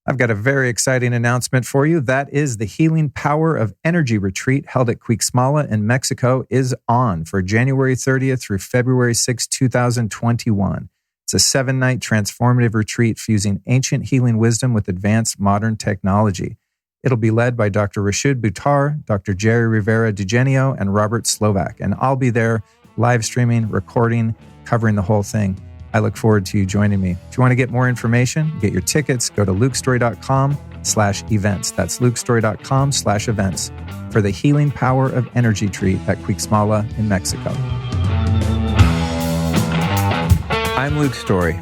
I've got a very exciting announcement for you. That is the Healing Power of Energy Retreat held at Cuixmala in Mexico is on for January 30th through February 6, 2021. It's a 7-night transformative retreat fusing ancient healing wisdom with advanced modern technology. It'll be led by Dr. Rashid Buttar, Dr. Jerry Rivera DiGenio, and Robert Slovak. And I'll be there live streaming, recording, covering the whole thing. I look forward to you joining me. If you want to get more information, get your tickets, go to lukestory.com/events. That's lukestory.com/events for the Healing Power of Energy Retreat at Cuixmala in Mexico. I'm Luke Story.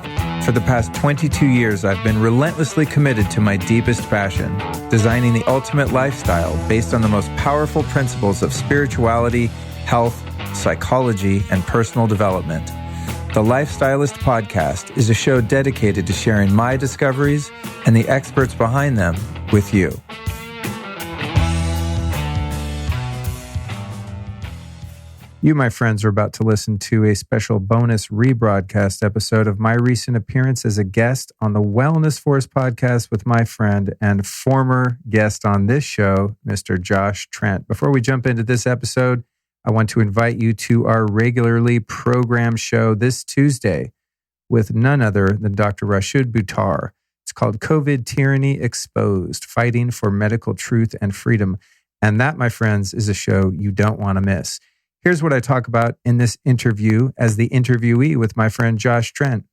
For the past 22 years, I've been relentlessly committed to my deepest passion, designing the ultimate lifestyle based on the most powerful principles of spirituality, health, psychology, and personal development. The Lifestylist Podcast is a show dedicated to sharing my discoveries and the experts behind them with you. You, my friends, are about to listen to a special bonus rebroadcast episode of my recent appearance as a guest on the Wellness Force podcast with my friend and former guest on this show, Mr. Josh Trent. Before we jump into this episode, I want to invite you to our regularly programmed show this Tuesday with none other than Dr. Rashid Buttar. It's called COVID Tyranny Exposed, Fighting for Medical Truth and Freedom. And that, my friends, is a show you don't want to miss. Here's what I talk about in this interview as the interviewee with my friend Josh Trent.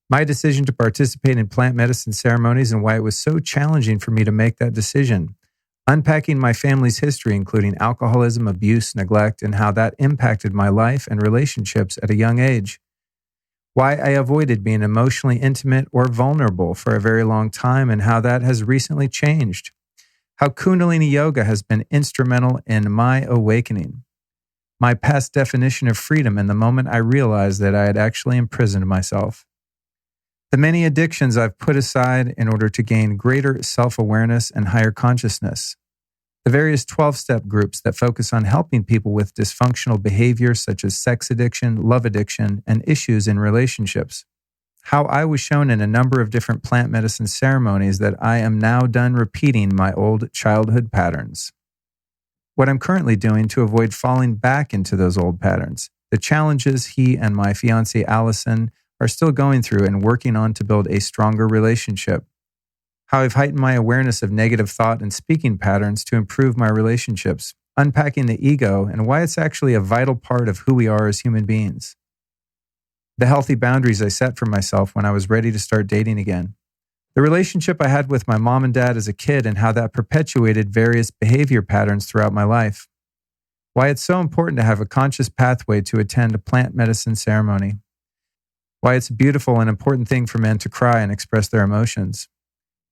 My decision to participate in plant medicine ceremonies and why it was so challenging for me to make that decision. Unpacking my family's history, including alcoholism, abuse, neglect, and how that impacted my life and relationships at a young age. Why I avoided being emotionally intimate or vulnerable for a very long time and how that has recently changed. How kundalini yoga has been instrumental in my awakening. My past definition of freedom and the moment I realized that I had actually imprisoned myself. The many addictions I've put aside in order to gain greater self-awareness and higher consciousness. The various 12-step groups that focus on helping people with dysfunctional behaviors such as sex addiction, love addiction, and issues in relationships. How I was shown in a number of different plant medicine ceremonies that I am now done repeating my old childhood patterns. What I'm currently doing to avoid falling back into those old patterns. The challenges he and my fiancée Allison are still going through and working on to build a stronger relationship. How I've heightened my awareness of negative thought and speaking patterns to improve my relationships, unpacking the ego and why it's actually a vital part of who we are as human beings. The healthy boundaries I set for myself when I was ready to start dating again. The relationship I had with my mom and dad as a kid and how that perpetuated various behavior patterns throughout my life. Why it's so important to have a conscious pathway to attend a plant medicine ceremony. Why it's a beautiful and important thing for men to cry and express their emotions.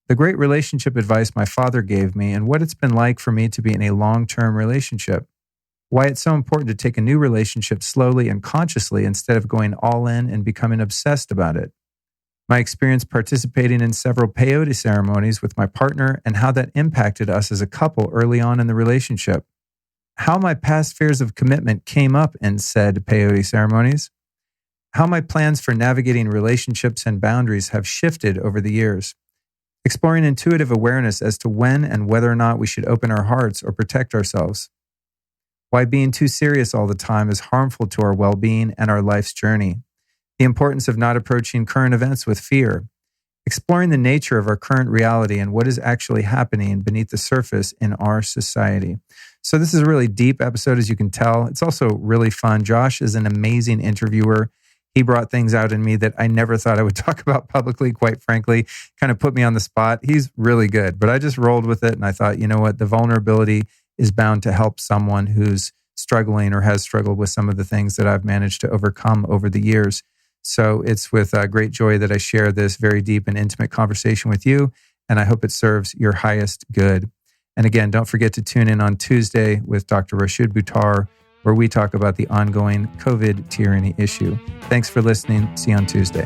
The great relationship advice my father gave me and what it's been like for me to be in a long-term relationship. Why it's so important to take a new relationship slowly and consciously instead of going all in and becoming obsessed about it. My experience participating in several peyote ceremonies with my partner and how that impacted us as a couple early on in the relationship. How my past fears of commitment came up in said peyote ceremonies. How my plans for navigating relationships and boundaries have shifted over the years. Exploring intuitive awareness as to when and whether or not we should open our hearts or protect ourselves. Why being too serious all the time is harmful to our well-being and our life's journey. The importance of not approaching current events with fear. Exploring the nature of our current reality and what is actually happening beneath the surface in our society. So this is a really deep episode, as you can tell. It's also really fun. Josh is an amazing interviewer. He brought things out in me that I never thought I would talk about publicly, quite frankly. Kind of put me on the spot. He's really good, but I just rolled with it and I thought, you know what? The vulnerability is bound to help someone who's struggling or has struggled with some of the things that I've managed to overcome over the years. So it's with great joy that I share this very deep and intimate conversation with you, and I hope it serves your highest good. And again, don't forget to tune in on Tuesday with Dr. Rashid Buttar, where we talk about the ongoing COVID tyranny issue. Thanks for listening. See you on Tuesday.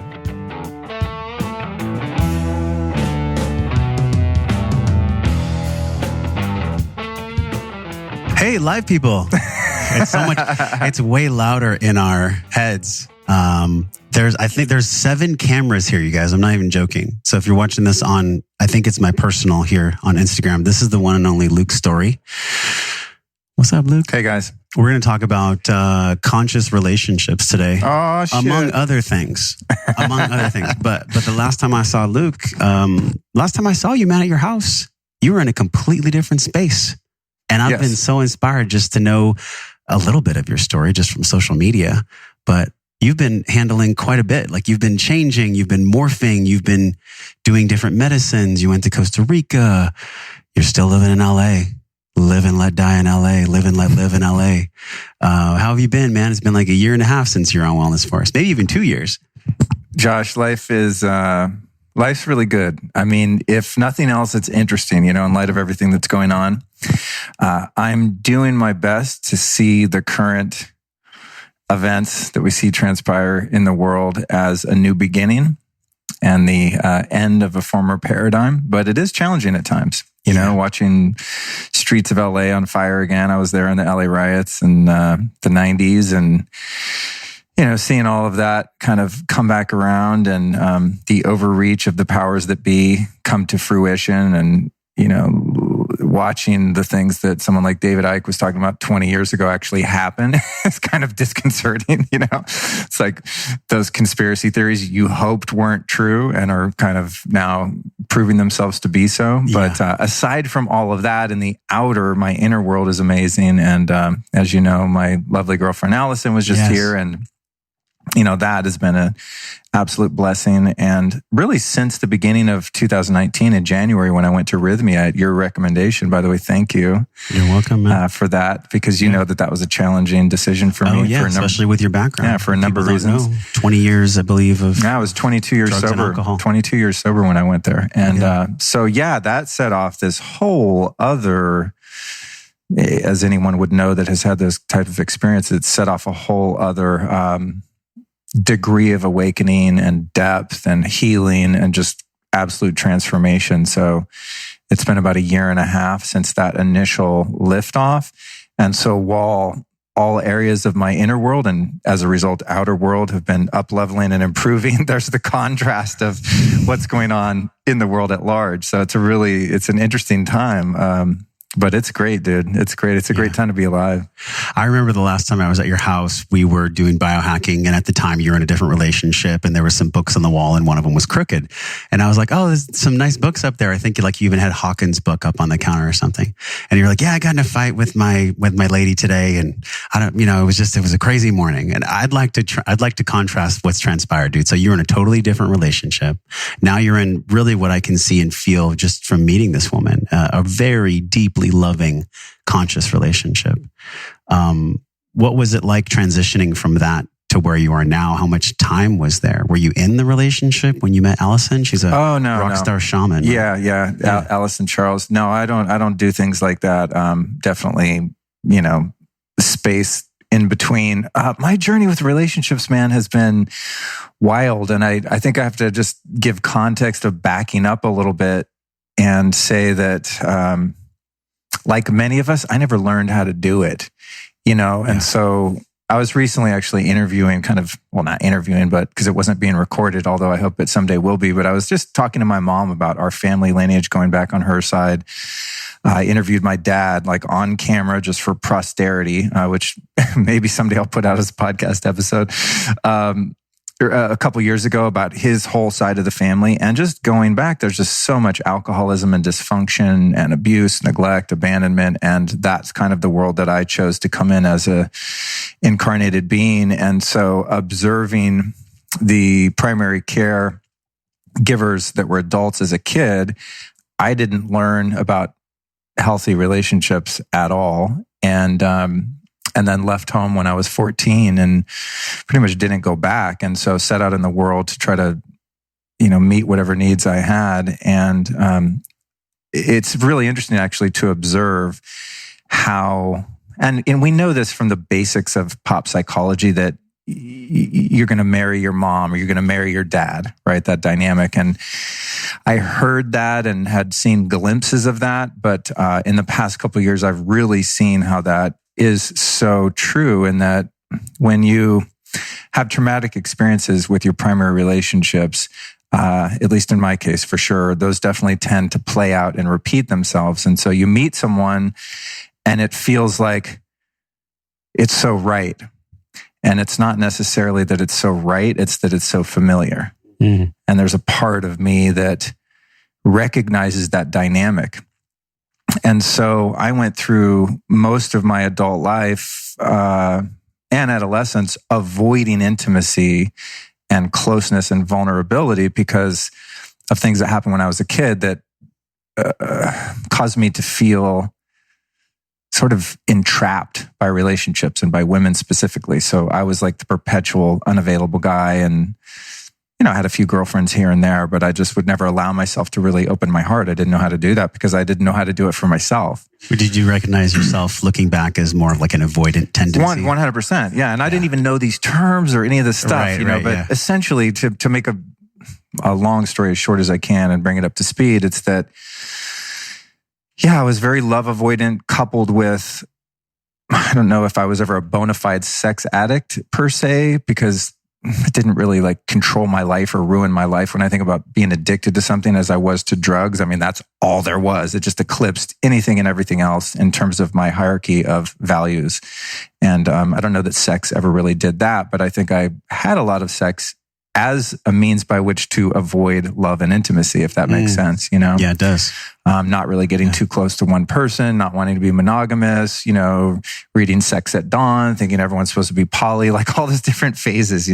Hey, live people. It's so much, it's way louder in our heads I think there's 7 cameras here, you guys. I'm not even joking. So if you're watching this on, I think it's my personal here on Instagram. This is the one and only Luke story. What's up, Luke? Hey, guys. We're going to talk about conscious relationships today. Oh, shit. Among other things. But the last time I saw Luke, last time I saw you, man, at your house, you were in a completely different space. And I've been so inspired just to know a little bit of your story just from social media. But you've been handling quite a bit. Like you've been changing, you've been morphing, you've been doing different medicines. You went to Costa Rica. You're still living in LA. Live and let die in LA. Live and let live in LA. How have you been, man? It's been like 1.5 years since you're on Wellness Force. Maybe even 2 years. Josh, life's really good. I mean, if nothing else, it's interesting, in light of everything that's going on. I'm doing my best to see the current events that we see transpire in the world as a new beginning and the end of a former paradigm. But it is challenging at times, watching streets of LA on fire again. I was there in the LA riots in the 90s and, seeing all of that kind of come back around and the overreach of the powers that be come to fruition and, watching the things that someone like David Icke was talking about 20 years ago actually happen. It's kind of disconcerting, It's like those conspiracy theories you hoped weren't true and are kind of now proving themselves to be so. Yeah. But aside from all of that, in the outer, my inner world is amazing. And as you know, my lovely girlfriend Allison was just here, and that has been an absolute blessing. And really since the beginning of 2019 in January, when I went to Rhythmia at your recommendation, by the way, thank you. You're welcome, man. For that, because you know that was a challenging decision for me. Yeah, especially with your background. Yeah, for a number of reasons. 20 years, I believe, of I was 22 years sober. 22 years sober when I went there. And that set off this whole other, as anyone would know that has had this type of experience, it set off a whole other degree of awakening and depth and healing and just absolute transformation. So it's been about 1.5 years since that initial liftoff. And so while all areas of my inner world and as a result, outer world have been up-leveling and improving, there's the contrast of what's going on in the world at large. So it's an interesting time. But it's great, dude. It's great. It's a great time to be alive. I remember the last time I was at your house, we were doing biohacking. And at the time you were in a different relationship and there were some books on the wall and one of them was crooked. And I was like, oh, there's some nice books up there. I think you even had Hawkins' book up on the counter or something. And you're like, yeah, I got in a fight with my lady today. And I don't, it was a crazy morning. And I'd like to contrast what's transpired, dude. So you're in a totally different relationship. Now you're in really what I can see and feel just from meeting this woman, a very deeply loving, conscious relationship. What was it like transitioning from that to where you are now? How much time was there? Were you in the relationship when you met Allison? She's a rock star shaman. Right? Yeah. Allison Charles. No, I don't do things like that. Definitely, space in between. My journey with relationships, man, has been wild. And I think I have to just give context of backing up a little bit and say that, like many of us, I never learned how to do it, And so I was recently actually interviewing not interviewing, but because it wasn't being recorded, although I hope it someday will be. But I was just talking to my mom about our family lineage going back on her side. I interviewed my dad on camera just for posterity, which maybe someday I'll put out as a podcast episode. A couple years ago about his whole side of the family. And just going back, there's just so much alcoholism and dysfunction and abuse, neglect, abandonment. And that's kind of the world that I chose to come in as a incarnated being. And so observing the primary care givers that were adults as a kid, I didn't learn about healthy relationships at all. And then left home when I was 14 and pretty much didn't go back. And so set out in the world to try to, meet whatever needs I had. And it's really interesting actually to observe how, and we know this from the basics of pop psychology, that you're going to marry your mom or you're going to marry your dad, right? That dynamic. And I heard that and had seen glimpses of that. But in the past couple of years, I've really seen how that is so true, and that when you have traumatic experiences with your primary relationships, at least in my case, for sure, those definitely tend to play out and repeat themselves. And so you meet someone and it feels like it's so right. And it's not necessarily that it's so right, it's that it's so familiar. Mm-hmm. And there's a part of me that recognizes that dynamic. And so I went through most of my adult life and adolescence avoiding intimacy and closeness and vulnerability because of things that happened when I was a kid that caused me to feel sort of entrapped by relationships and by women specifically. So I was like the perpetual unavailable guy, and I had a few girlfriends here and there, but I just would never allow myself to really open my heart. I didn't know how to do that because I didn't know how to do it for myself. But did you recognize yourself looking back as more of like an avoidant tendency? 100%. Yeah. And I didn't even know these terms or any of this stuff, but essentially to make a long story as short as I can and bring it up to speed, it's that, I was very love avoidant coupled with, I don't know if I was ever a bona fide sex addict per se, because it didn't really like control my life or ruin my life. When I think about being addicted to something as I was to drugs, I mean, that's all there was. It just eclipsed anything and everything else in terms of my hierarchy of values. And I don't know that sex ever really did that, but I think I had a lot of sex as a means by which to avoid love and intimacy, if that makes sense, Yeah, it does. Not really getting too close to one person, not wanting to be monogamous, reading Sex at Dawn, thinking everyone's supposed to be poly, like all these different phases,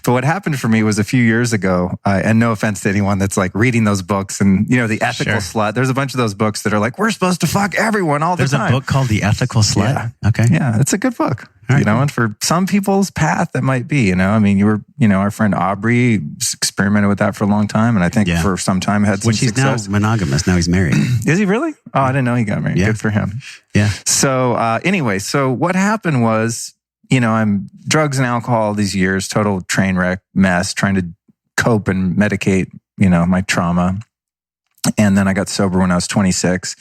But what happened for me was a few years ago, and no offense to anyone that's like reading those books and, the ethical slut. There's a bunch of those books that are like, we're supposed to fuck everyone all the time. There's a book called The Ethical Slut? Yeah. Okay. Yeah, it's a good book. Right. And for some people's path, that might be, I mean, you were, our friend Aubrey experimented with that for a long time. And I think for some time had some success. He's now monogamous. Now he's married. Is he really? Oh, I didn't know he got married. Yeah. Good for him. Yeah. So anyway, so what happened was, I'm drugs and alcohol these years, total train wreck mess, trying to cope and medicate, my trauma. And then I got sober when I was 26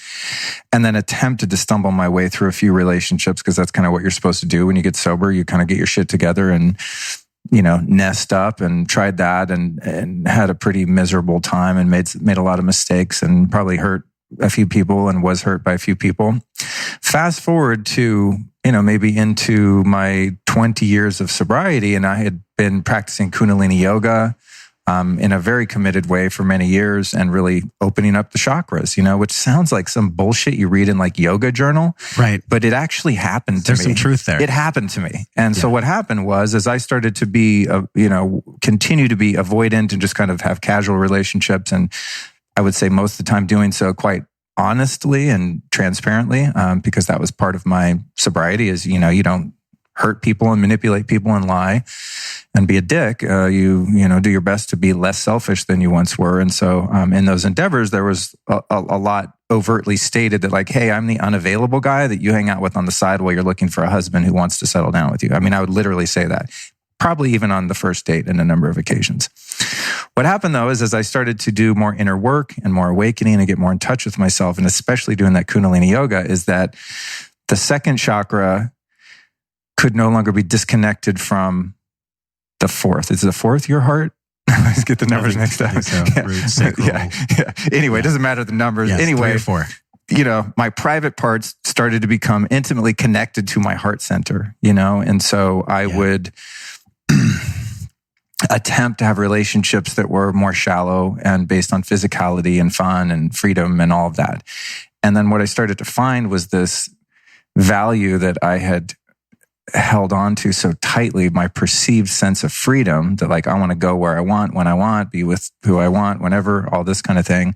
and then attempted to stumble my way through a few relationships because that's kind of what you're supposed to do when you get sober. You kind of get your shit together and, nest up, and tried that and had a pretty miserable time and made a lot of mistakes and probably hurt a few people and was hurt by a few people. Fast forward to, maybe into my 20 years of sobriety, and I had been practicing kundalini yoga in a very committed way for many years and really opening up the chakras, which sounds like some bullshit you read in like yoga journal. Right. But it actually happened to me. There's some truth there. It happened to me. And so what happened was, as I started to be, continue to be avoidant and just kind of have casual relationships, and I would say most of the time doing so quite honestly and transparently, because that was part of my sobriety is, you don't hurt people and manipulate people and lie and be a dick. You do your best to be less selfish than you once were. And so in those endeavors, there was a lot overtly stated that like, hey, I'm the unavailable guy that you hang out with on the side while you're looking for a husband who wants to settle down with you. I mean, I would literally say that, probably even on the first date in a number of occasions. What happened though is as I started to do more inner work and more awakening and get more in touch with myself, and especially doing that kundalini yoga, is that the second chakra could no longer be disconnected from the fourth. Is the fourth your heart? I always get the numbers mixed up. So. Root, sacral. Yeah. Anyway, it doesn't matter the numbers. Yes, anyway, 3 or 4. My private parts started to become intimately connected to my heart center, and so I would attempt to have relationships that were more shallow and based on physicality and fun and freedom and all of that. And then what I started to find was this value that I had held on to so tightly, my perceived sense of freedom that like, I want to go where I want, when I want, be with who I want, whenever, all this kind of thing.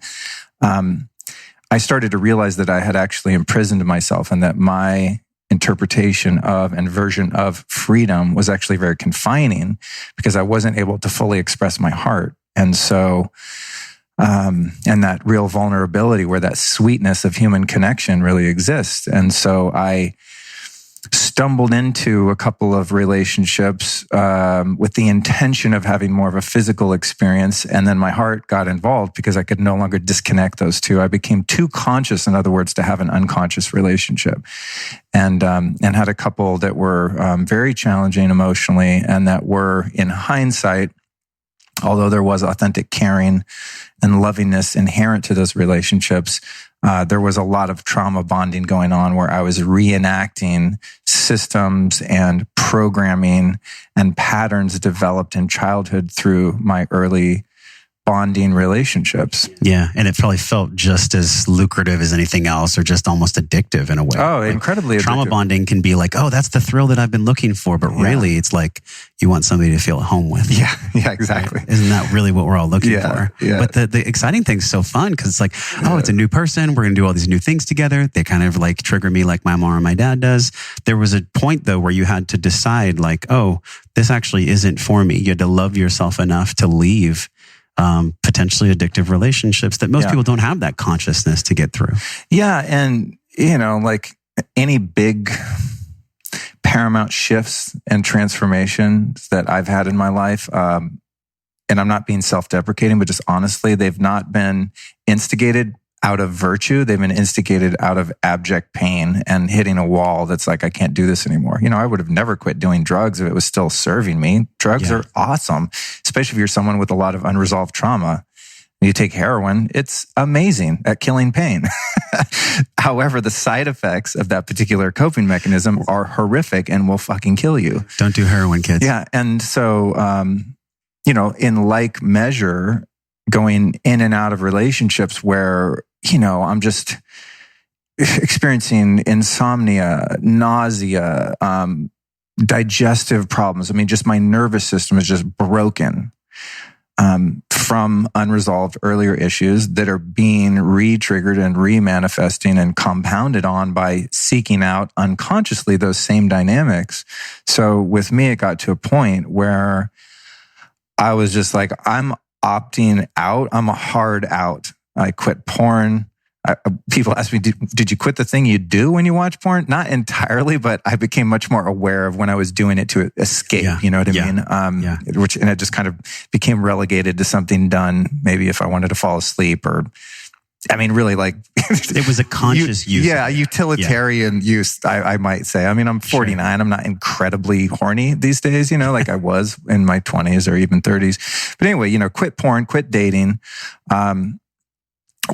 I started to realize that I had actually imprisoned myself and that my interpretation of and version of freedom was actually very confining because I wasn't able to fully express my heart. And so, and that real vulnerability where that sweetness of human connection really exists. And so I stumbled into a couple of relationships with the intention of having more of a physical experience. And then my heart got involved because I could no longer disconnect those two. I became too conscious, in other words, to have an unconscious relationship. And had a couple that were very challenging emotionally, and that were, in hindsight, although there was authentic caring and lovingness inherent to those relationships, there was a lot of trauma bonding going on where I was reenacting systems and programming and patterns developed in childhood through my early bonding relationships. Yeah. And it probably felt just as lucrative as anything else, or just almost addictive in a way. Oh, like, incredibly trauma addictive. bonding can be like, oh, that's the thrill that I've been looking for. But really, it's like you want somebody to feel at home with. Yeah, exactly. Right? Isn't that really what we're all looking for? Yeah. But the exciting thing's so fun because it's like, oh, it's a new person. We're going to do all these new things together. They kind of like trigger me like my mom or my dad does. There was a point though where you had to decide like, oh, this actually isn't for me. You had to love yourself enough to leave potentially addictive relationships that most people don't have that consciousness to get through. Yeah. And, like any big paramount shifts and transformations that I've had in my life, and I'm not being self-deprecating, but just honestly, they've not been instigated out of virtue. They've been instigated out of abject pain and hitting a wall that's like, I can't do this anymore. I would have never quit doing drugs if it was still serving me. Drugs are awesome, especially if you're someone with a lot of unresolved trauma. You take heroin, it's amazing at killing pain. However, the side effects of that particular coping mechanism are horrific and will fucking kill you. Don't do heroin, kids. Yeah. And so, in like measure, going in and out of relationships where, I'm just experiencing insomnia, nausea, digestive problems. I mean, just my nervous system is just broken from unresolved earlier issues that are being re-triggered and re-manifesting and compounded on by seeking out unconsciously those same dynamics. So with me, it got to a point where I was just like, I'm opting out. I'm a hard out. I quit porn. People ask me, did you quit the thing you do when you watch porn? Not entirely, but I became much more aware of when I was doing it to escape, you know what I mean? And it just kind of became relegated to something done maybe if I wanted to fall asleep or, really like... it was a conscious use. Yeah, utilitarian use, I might say. I'm 49. Sure. I'm not incredibly horny these days, like I was in my 20s or even 30s. But anyway, quit porn, quit dating.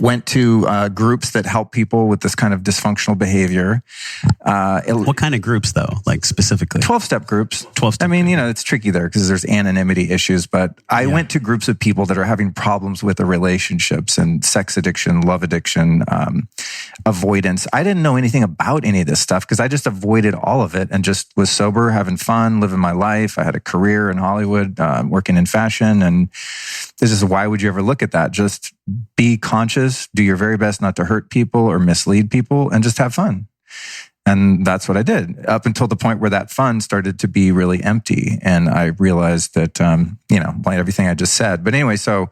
Went to groups that help people with this kind of dysfunctional behavior. What kind of groups, though? Like specifically? 12-step groups. 12-step. It's tricky there because there's anonymity issues. But I went to groups of people that are having problems with their relationships and sex addiction, love addiction, avoidance. I didn't know anything about any of this stuff because I just avoided all of it and just was sober, having fun, living my life. I had a career in Hollywood, working in fashion. And this is why would you ever look at that? Just be conscious, do your very best not to hurt people or mislead people, and just have fun. And that's what I did up until the point where that fun started to be really empty. And I realized that, like everything I just said. But anyway, so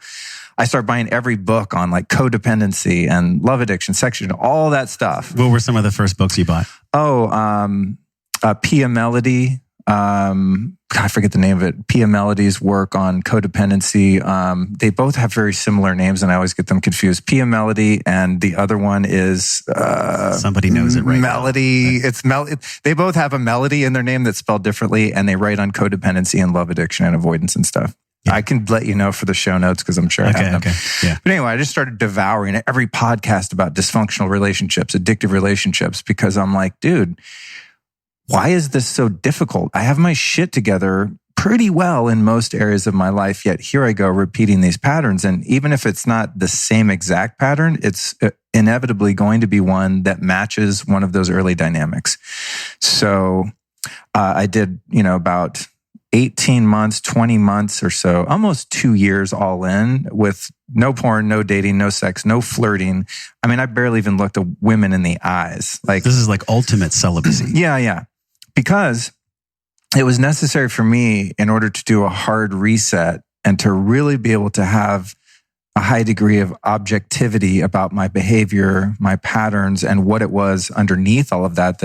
I started buying every book on like codependency and love addiction, sex addiction, all that stuff. What were some of the first books you bought? Pia Melody. I forget the name of it. Pia Melody's work on codependency. They both have very similar names, and I always get them confused. Pia Melody, and the other one is somebody knows it right. Melody. Now. They both have a melody in their name that's spelled differently, and they write on codependency and love addiction and avoidance and stuff. Yeah. I can let you know for the show notes because I'm sure I have them. Okay. Yeah. But anyway, I just started devouring every podcast about dysfunctional relationships, addictive relationships, because I'm like, dude, why is this so difficult? I have my shit together pretty well in most areas of my life, yet here I go repeating these patterns. And even if it's not the same exact pattern, it's inevitably going to be one that matches one of those early dynamics. So I did, about 18 months, 20 months or so, almost 2 years all in with no porn, no dating, no sex, no flirting. I barely even looked at women in the eyes. Like, this is like ultimate celibacy. Yeah. Because it was necessary for me in order to do a hard reset and to really be able to have a high degree of objectivity about my behavior, my patterns, and what it was underneath all of that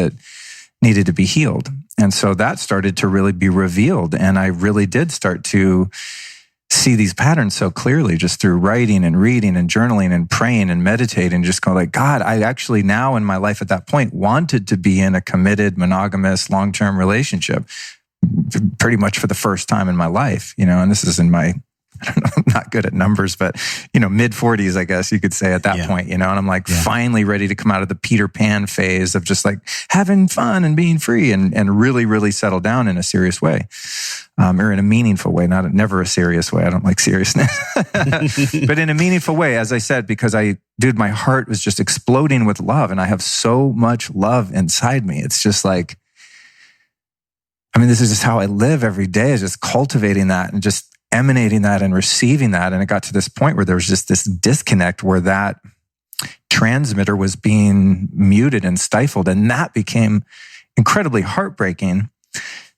needed to be healed. And so that started to really be revealed. And I really did start to see these patterns so clearly just through writing and reading and journaling and praying and meditating, just going like, God, I actually now in my life at that point wanted to be in a committed, monogamous, long-term relationship pretty much for the first time in my life, and this is in my, I don't know, I'm not good at numbers, but, mid 40s, I guess you could say at that point, and I'm like finally ready to come out of the Peter Pan phase of just like having fun and being free and really, really settle down in a serious way, or in a meaningful way, never a serious way. I don't like seriousness, but in a meaningful way, as I said, because my heart was just exploding with love and I have so much love inside me. It's just like, this is just how I live every day, is just cultivating that and just emanating that and receiving that. And it got to this point where there was just this disconnect where that transmitter was being muted and stifled. And that became incredibly heartbreaking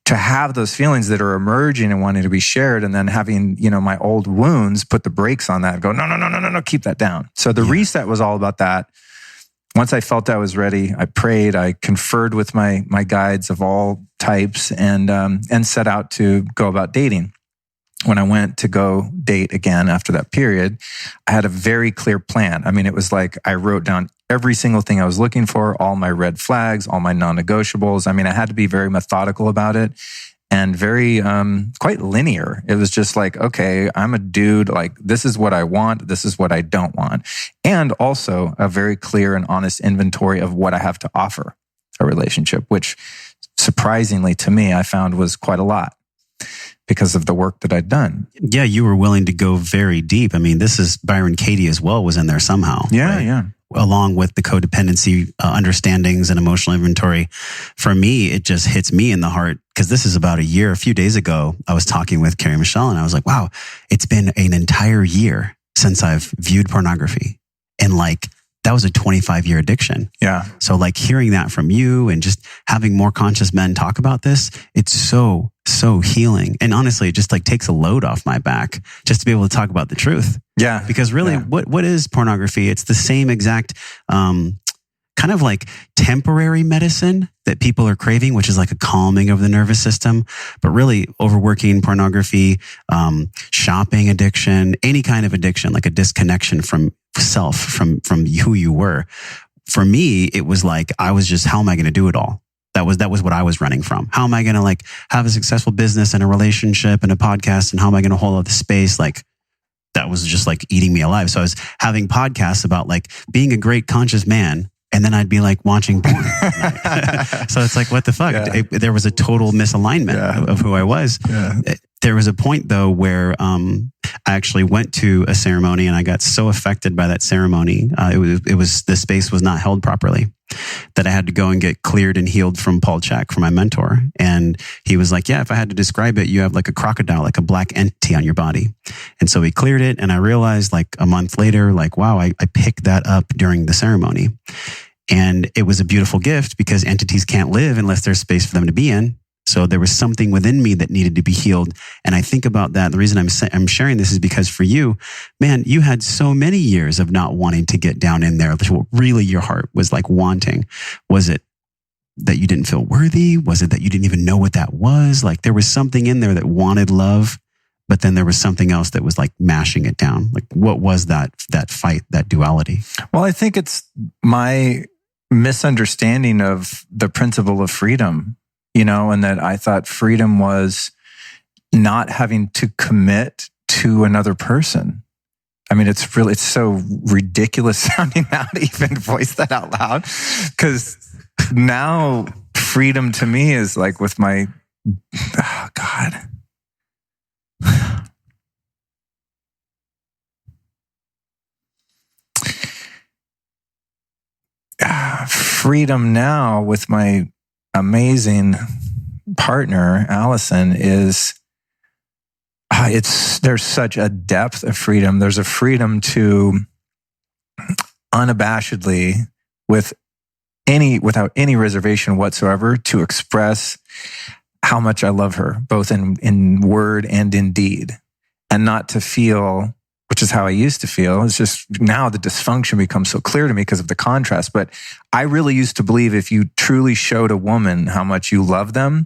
to have those feelings that are emerging and wanting to be shared. And then having, my old wounds put the brakes on that and go, no, keep that down. So the reset was all about that. Once I felt I was ready, I prayed, I conferred with my guides of all types and set out to go about dating. When I went to go date again after that period, I had a very clear plan. It was like I wrote down every single thing I was looking for, all my red flags, all my non-negotiables. I had to be very methodical about it and very quite linear. It was just like, okay, I'm a dude, like this is what I want, this is what I don't want. And also a very clear and honest inventory of what I have to offer a relationship, which surprisingly to me, I found was quite a lot, because of the work that I'd done. Yeah, you were willing to go very deep. This is Byron Katie as well was in there somehow. Yeah, right? yeah. Along with the codependency understandings and emotional inventory. For me, it just hits me in the heart because this is about a few days ago, I was talking with Carrie Michelle and I was like, wow, it's been an entire year since I've viewed pornography. And that was a 25-year addiction. Yeah. So hearing that from you and just having more conscious men talk about this, it's so healing. And honestly, it just takes a load off my back just to be able to talk about the truth. Yeah. Because really, what is pornography? It's the same exact kind of temporary medicine that people are craving, which is like a calming of the nervous system. But really, overworking, pornography, shopping addiction, any kind of addiction, like a disconnection from self, from who you were. For me, it was I was just, how am I going to do it all? That was what I was running from. How am I going to have a successful business and a relationship and a podcast? And how am I going to hold all the space? That was just eating me alive. So I was having podcasts about being a great conscious man. And then I'd be watching porn. So it's what the fuck? Yeah. There was a total misalignment of who I was. Yeah. There was a point though where I actually went to a ceremony and I got so affected by that ceremony. It was the space was not held properly, that I had to go and get cleared and healed from Paul Chek, from my mentor. And he was like, yeah, if I had to describe it, you have a crocodile, a black entity on your body. And so he cleared it. And I realized a month later, wow, I picked that up during the ceremony. And it was a beautiful gift because entities can't live unless there's space for them to be in. So there was something within me that needed to be healed. And I think about that. The reason I'm sharing this is because for you, man, you had so many years of not wanting to get down in there. What really your heart was wanting. Was it that you didn't feel worthy? Was it that you didn't even know what that was? There was something in there that wanted love, but then there was something else that was mashing it down. What was that fight, that duality? Well, I think it's my misunderstanding of the principle of freedom. And that I thought freedom was not having to commit to another person. It's so ridiculous sounding now to even voice that out loud. Because now freedom to me is with my, oh God. Freedom now with my amazing partner, Allison, is there's such a depth of freedom. There's a freedom to unabashedly, without any reservation whatsoever, to express how much I love her, both in word and in deed, and not to feel which is how I used to feel. It's just now the dysfunction becomes so clear to me because of the contrast. But I really used to believe if you truly showed a woman how much you love them,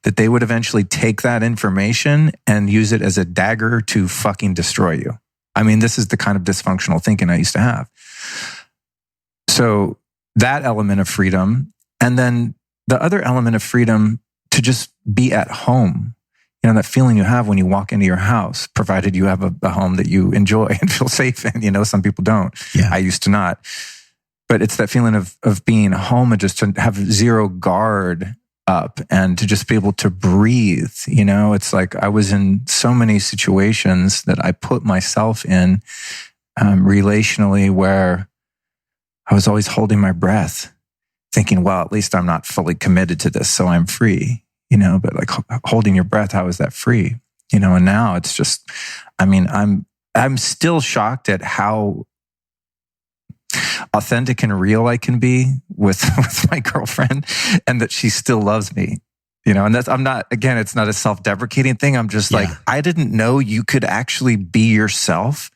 that they would eventually take that information and use it as a dagger to fucking destroy you. I mean, this is the kind of dysfunctional thinking I used to have. So that element of freedom, and then the other element of freedom to just be at home. You know, that feeling you have when you walk into your house, provided you have a home that you enjoy and feel safe in. You know, some people don't. Yeah. I used to not. But it's that feeling of being home and just to have zero guard up and to just be able to breathe. You know, it's like I was in so many situations that I put myself in relationally where I was always holding my breath, thinking, well, at least I'm not fully committed to this, so I'm free. You know, but like holding your breath, how is that free? You know, and now it's just, I mean, I'm still shocked at how authentic and real I can be with my girlfriend, and that she still loves me. You know, and that's, I'm not, again, it's not a self-deprecating thing. I'm just like, I didn't know you could actually be yourself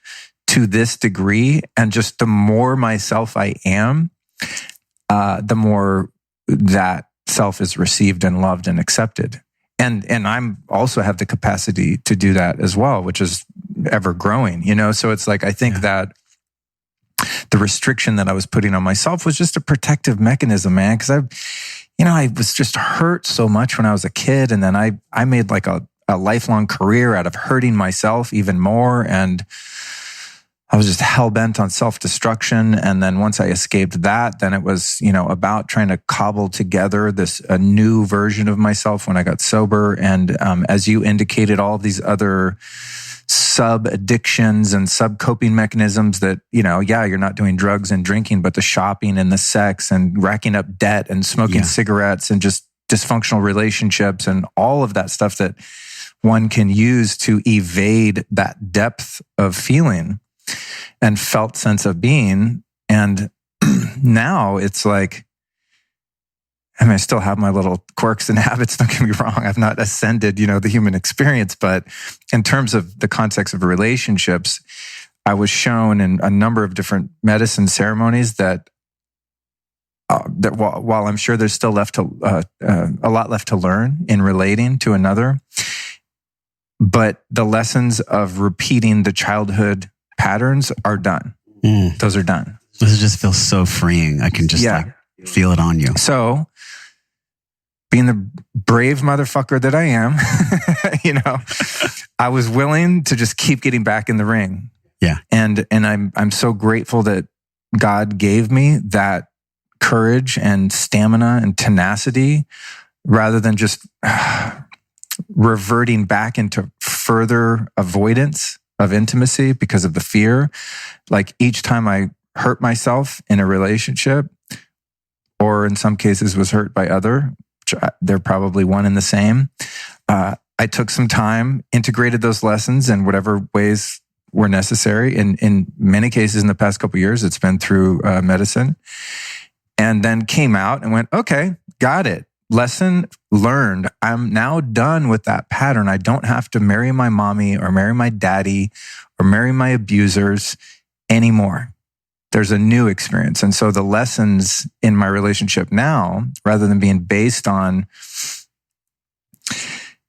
to this degree. And just the more myself I am, the more that self is received and loved and accepted. And I'm also have the capacity to do that as well, which is ever growing, you know? So it's like, I think that the restriction that I was putting on myself was just a protective mechanism, man. Cause I was just hurt so much when I was a kid. And then I made like a lifelong career out of hurting myself even more. And I was just hell-bent on self-destruction. And then once I escaped that, then it was, you know, about trying to cobble together a new version of myself when I got sober. And as you indicated, all of these other sub-addictions and sub-coping mechanisms that, you know, you're not doing drugs and drinking, but the shopping and the sex and racking up debt and smoking cigarettes and just dysfunctional relationships and all of that stuff that one can use to evade that depth of feeling and felt sense of being. And now it's like, I mean, I still have my little quirks and habits, don't get me wrong. I've not ascended, you know, the human experience, but in terms of the context of relationships, I was shown in a number of different medicine ceremonies that while I'm sure there's still a lot left to learn in relating to another, but the lessons of repeating the childhood patterns are done. Those are done. This just feels so freeing. I can just like feel it on you. So being the brave motherfucker that I am, you know, I was willing to just keep getting back in the ring. Yeah. And I'm so grateful that God gave me that courage and stamina and tenacity rather than just reverting back into further avoidance of intimacy because of the fear. Like each time I hurt myself in a relationship, or in some cases was hurt by other, they're probably one and the same. I took some time, integrated those lessons in whatever ways were necessary. In many cases in the past couple of years, it's been through medicine, and then came out and went, okay, got it. Lesson learned. I'm now done with that pattern. I don't have to marry my mommy or marry my daddy or marry my abusers anymore. There's a new experience. And so the lessons in my relationship now, rather than being based on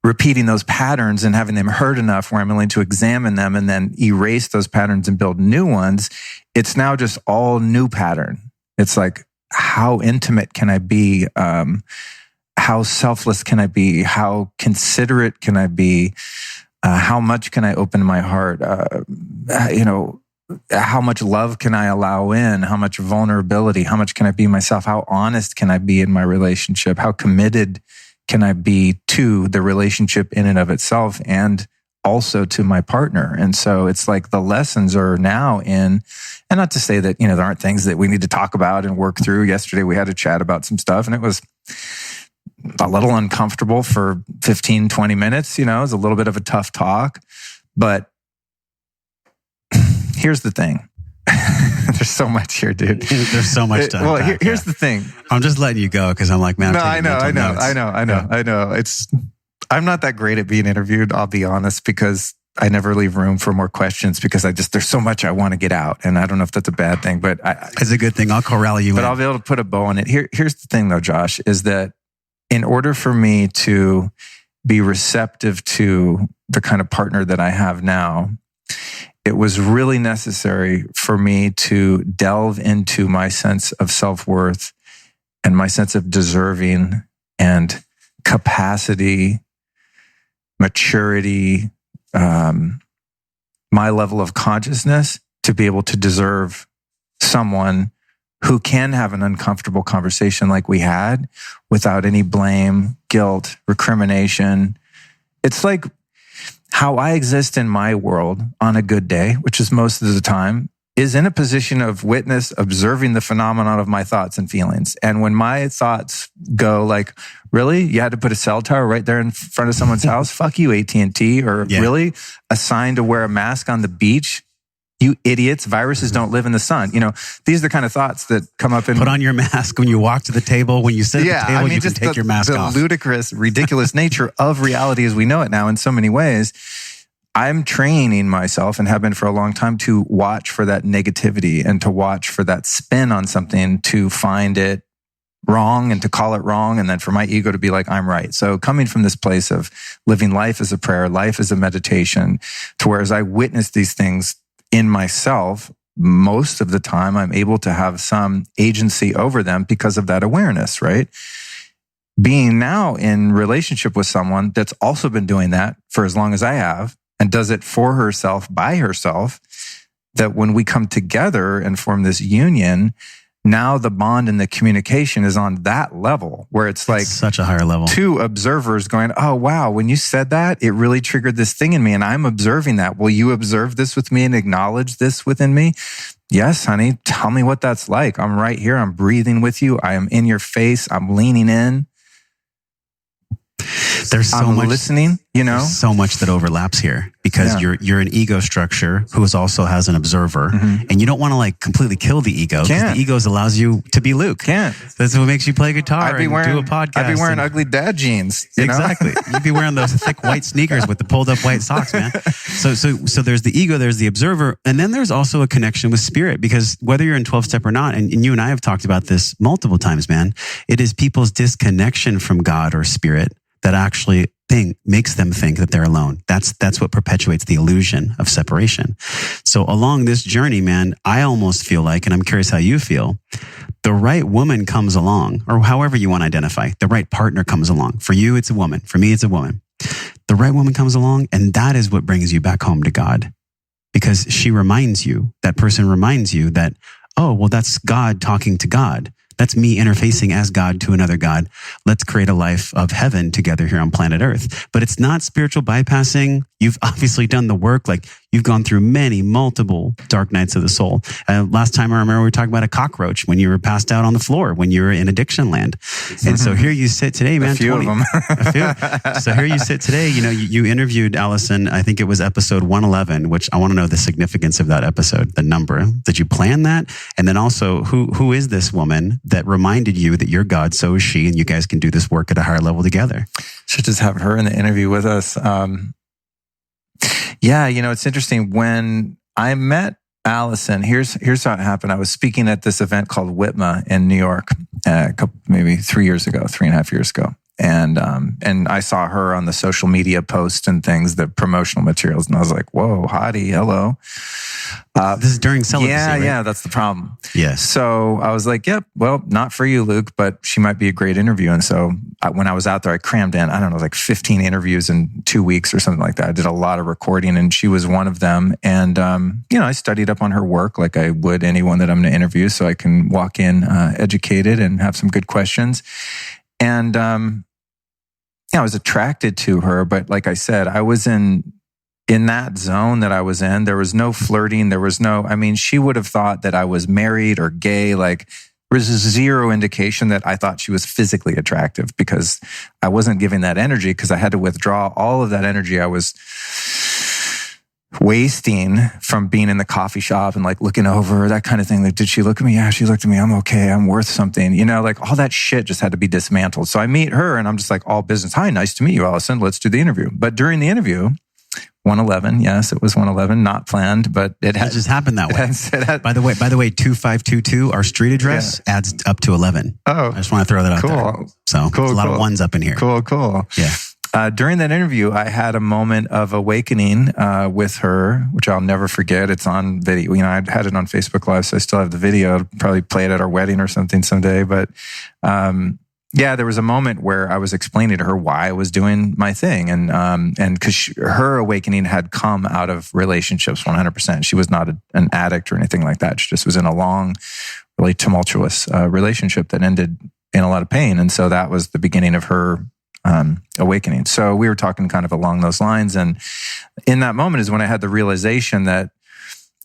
repeating those patterns and having them hurt enough where I'm willing to examine them and then erase those patterns and build new ones, it's now just all new pattern. It's like, how intimate can I be? How selfless can I be? How considerate can I be? How much can I open my heart? How much love can I allow in? How much vulnerability? How much can I be myself? How honest can I be in my relationship? How committed can I be to the relationship in and of itself and also to my partner? And so it's like the lessons are now in, and not to say that, there aren't things that we need to talk about and work through. Yesterday we had a chat about some stuff and it was a little uncomfortable for 15, 20 minutes. It was a little bit of a tough talk, but here's the thing. There's so much here, dude. There's so much to unpack. Here's the thing. I'm just letting you go because I'm like, man, I know. I'm not that great at being interviewed. I'll be honest, because I never leave room for more questions because there's so much I want to get out. And I don't know if that's a bad thing, but it's a good thing. I'll corral you in. But I'll be able to put a bow on it. Here's the thing though, Josh, is that in order for me to be receptive to the kind of partner that I have now, it was really necessary for me to delve into my sense of self-worth and my sense of deserving and capacity, maturity, my level of consciousness to be able to deserve someone who can have an uncomfortable conversation like we had without any blame, guilt, recrimination. It's like how I exist in my world on a good day, which is most of the time, is in a position of witness, observing the phenomenon of my thoughts and feelings. And when my thoughts go like, really? You had to put a cell tower right there in front of someone's house? Fuck you, AT&T. Or really? A sign to wear a mask on the beach? You idiots, viruses don't live in the sun. You know, these are the kind of thoughts that come up in... Put on your mask when you walk to the table. When you sit at the table, you can take your mask off. The ludicrous, ridiculous nature of reality as we know it now in so many ways. I'm training myself and have been for a long time to watch for that negativity and to watch for that spin on something, to find it wrong and to call it wrong. And then for my ego to be like, I'm right. So coming from this place of living life as a prayer, life as a meditation, to where as I witness these things in myself, most of the time I'm able to have some agency over them because of that awareness, right? Being now in relationship with someone that's also been doing that for as long as I have, and does it for herself, by herself, that when we come together and form this union, now the bond and the communication is on that level where it's like such a higher level. Two observers going, oh, wow, when you said that, it really triggered this thing in me and I'm observing that. Will you observe this with me and acknowledge this within me? Yes, honey, tell me what that's like. I'm right here. I'm breathing with you. I am in your face. I'm leaning in. There's so much listening, you know, there's so much that overlaps here because you're an ego structure who also has an observer, and you don't want to like completely kill the ego because the ego allows you to be Luke. That's what makes you play guitar and do a podcast. I'd be wearing ugly dad jeans. Exactly. You'd be wearing those thick white sneakers with the pulled up white socks, man. So there's the ego, there's the observer, and then there's also a connection with spirit, because whether you're in 12-step or not, and you and I have talked about this multiple times, man, it is people's disconnection from God or spirit that actually makes them think that they're alone. That's what perpetuates the illusion of separation. So along this journey, man, I almost feel like, and I'm curious how you feel, the right woman comes along, or however you want to identify, the right partner comes along. For you, it's a woman. For me, it's a woman. The right woman comes along, and that is what brings you back home to God. Because she reminds you, that person reminds you that, oh, well, that's God talking to God. That's me interfacing as God to another God. Let's create a life of heaven together here on planet Earth. But it's not spiritual bypassing. You've obviously done the work. Like, you've gone through multiple dark nights of the soul. Last time I remember we were talking about a cockroach when you were passed out on the floor, when you were in addiction land. And so here you sit today, man. A few of them. So here you sit today. You know, you interviewed Allison. I think it was episode 111, which I want to know the significance of that episode, the number. Did you plan that? And then also, who is this woman that reminded you that you're God, so is she, and you guys can do this work at a higher level together? Should just have her in the interview with us. Yeah, you know, it's interesting. When I met Allison, here's how it happened. I was speaking at this event called WITMA in New York, maybe 3.5 years ago. And I saw her on the social media posts and things, the promotional materials. And I was like, whoa, hottie, hello. This is during celibacy, right? Yeah, that's the problem. Yes. So I was like, yep, well, not for you, Luke, but she might be a great interview. And so when I was out there, I crammed in, I don't know, like 15 interviews in 2 weeks or something like that. I did a lot of recording and she was one of them. And, you know, I studied up on her work like I would anyone that I'm going to interview, so I can walk in educated and have some good questions. And, I was attracted to her, but like I said, I was in that zone that I was in. There was no flirting. There was no, I mean, she would have thought that I was married or gay. Like, there was zero indication that I thought she was physically attractive, because I wasn't giving that energy, because I had to withdraw all of that energy I was wasting from being in the coffee shop and like looking over, that kind of thing. Like, did she look at me? Yeah, she looked at me. I'm okay. I'm worth something. You know, like all that shit just had to be dismantled. So I meet her and I'm just like, all business. Hi, nice to meet you, Allison. Let's do the interview. But during the interview, 111. Yes, it was 111, not planned, but it just happened that way. By the way, 2522, our street address adds up to 11. Oh, I just want to throw that out there. So cool, a lot of ones up in here. Cool. Yeah. During that interview, I had a moment of awakening with her, which I'll never forget. It's on video. You know, I had it on Facebook Live, so I still have the video. I'll probably play it at our wedding or something someday. But yeah, there was a moment where I was explaining to her why I was doing my thing, and because her awakening had come out of relationships 100%. She was not an addict or anything like that. She just was in a long, really tumultuous relationship that ended in a lot of pain, and so that was the beginning of her awakening. So we were talking kind of along those lines, and in that moment is when I had the realization that